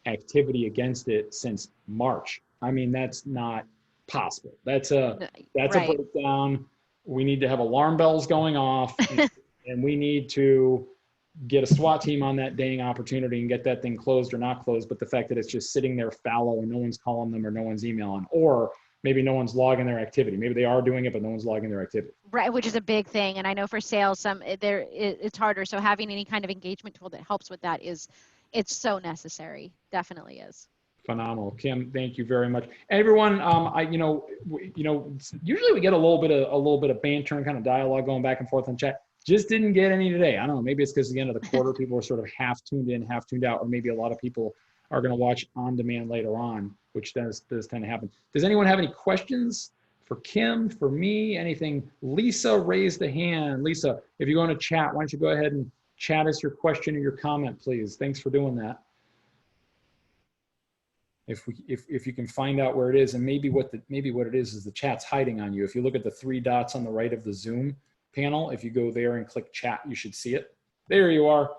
activity against it since March. I mean, that's not possible. That's a breakdown. We need to have alarm bells going off, and we need to get a SWAT team on that dang opportunity and get that thing closed or not closed. But the fact that it's just sitting there fallow and no one's calling them or no one's emailing, or maybe no one's logging their activity. Maybe they are doing it, but no one's logging their activity. Right, which is a big thing. And I know for sales, it's harder. So having any kind of engagement tool that helps with that it's so necessary. Definitely is. Phenomenal. Kim, thank you very much. Everyone, usually we get a little bit of banter and kind of dialogue going back and forth on chat. Just didn't get any today. I don't know, maybe it's because at the end of the quarter, people are sort of half tuned in, half tuned out, or maybe a lot of people are going to watch on demand later on, which does tend to happen. Does anyone have any questions for Kim, for me, anything? Lisa raised a hand. Lisa, if you're going to chat, why don't you go ahead and chat us your question or your comment, please. Thanks for doing that. If you can find out where it is, and maybe what it is the chat's hiding on you. If you look at the 3 dots on the right of the Zoom panel, if you go there and click chat, you should see it. There you are.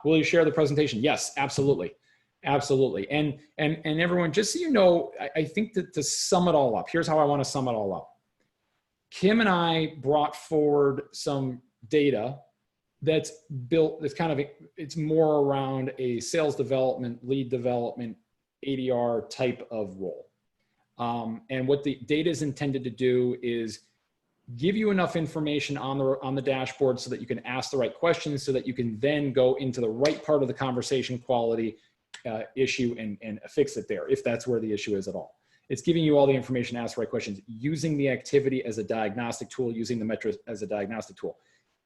Will you share the presentation? Yes, absolutely. Absolutely. And everyone, just so you know, I think that to sum it all up, here's how I want to sum it all up. Kim and I brought forward some data that's built, it's more around a sales development, lead development, ADR type of role. And what the data is intended to do is give you enough information on the dashboard so that you can ask the right questions, so that you can then go into the right part of the conversation quality issue and fix it there, if that's where the issue is at all. It's giving you all the information to ask the right questions, using the activity as a diagnostic tool, using the metrics as a diagnostic tool.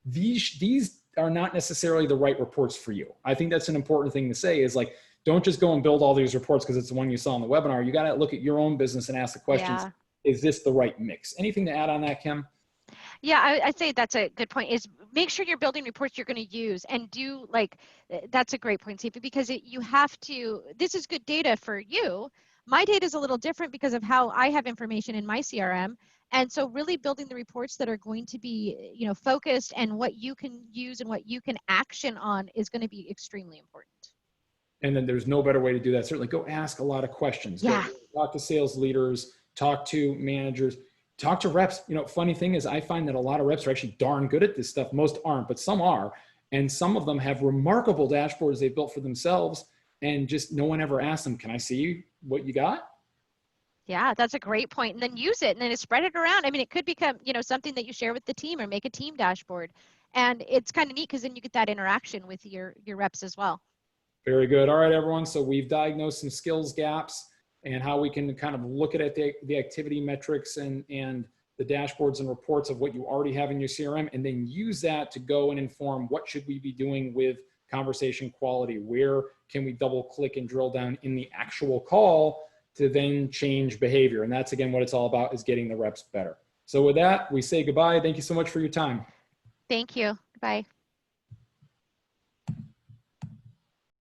These are not necessarily the right reports for you. I think that's an important thing to say, is like, don't just go and build all these reports because it's the one you saw in the webinar. You got to look at your own business and ask the questions. Yeah. Is this the right mix? Anything to add on that, Kim? Yeah, I'd say that's a good point, is make sure you're building reports you're going to use, and do like, that's a great point, Steve, because you have to, this is good data for you. My data is a little different because of how I have information in my CRM. And so really building the reports that are going to be, focused, and what you can use and what you can action on is going to be extremely important. And then there's no better way to do that. Certainly go ask a lot of questions. Go Yeah. talk to sales leaders, talk to managers, talk to reps. Funny thing is I find that a lot of reps are actually darn good at this stuff. Most aren't, but some are. And some of them have remarkable dashboards they've built for themselves, and just no one ever asked them, can I see what you got? Yeah, that's a great point. And then use it, and then spread it around. I mean, it could become, something that you share with the team, or make a team dashboard. And it's kind of neat because then you get that interaction with your reps as well. Very good. All right, everyone. So we've diagnosed some skills gaps and how we can kind of look at the activity metrics and the dashboards and reports of what you already have in your CRM, and then use that to go and inform what should we be doing with conversation quality. Where can we double click and drill down in the actual call to then change behavior? And that's, again, what it's all about, is getting the reps better. So with that, we say goodbye. Thank you so much for your time. Thank you. Bye.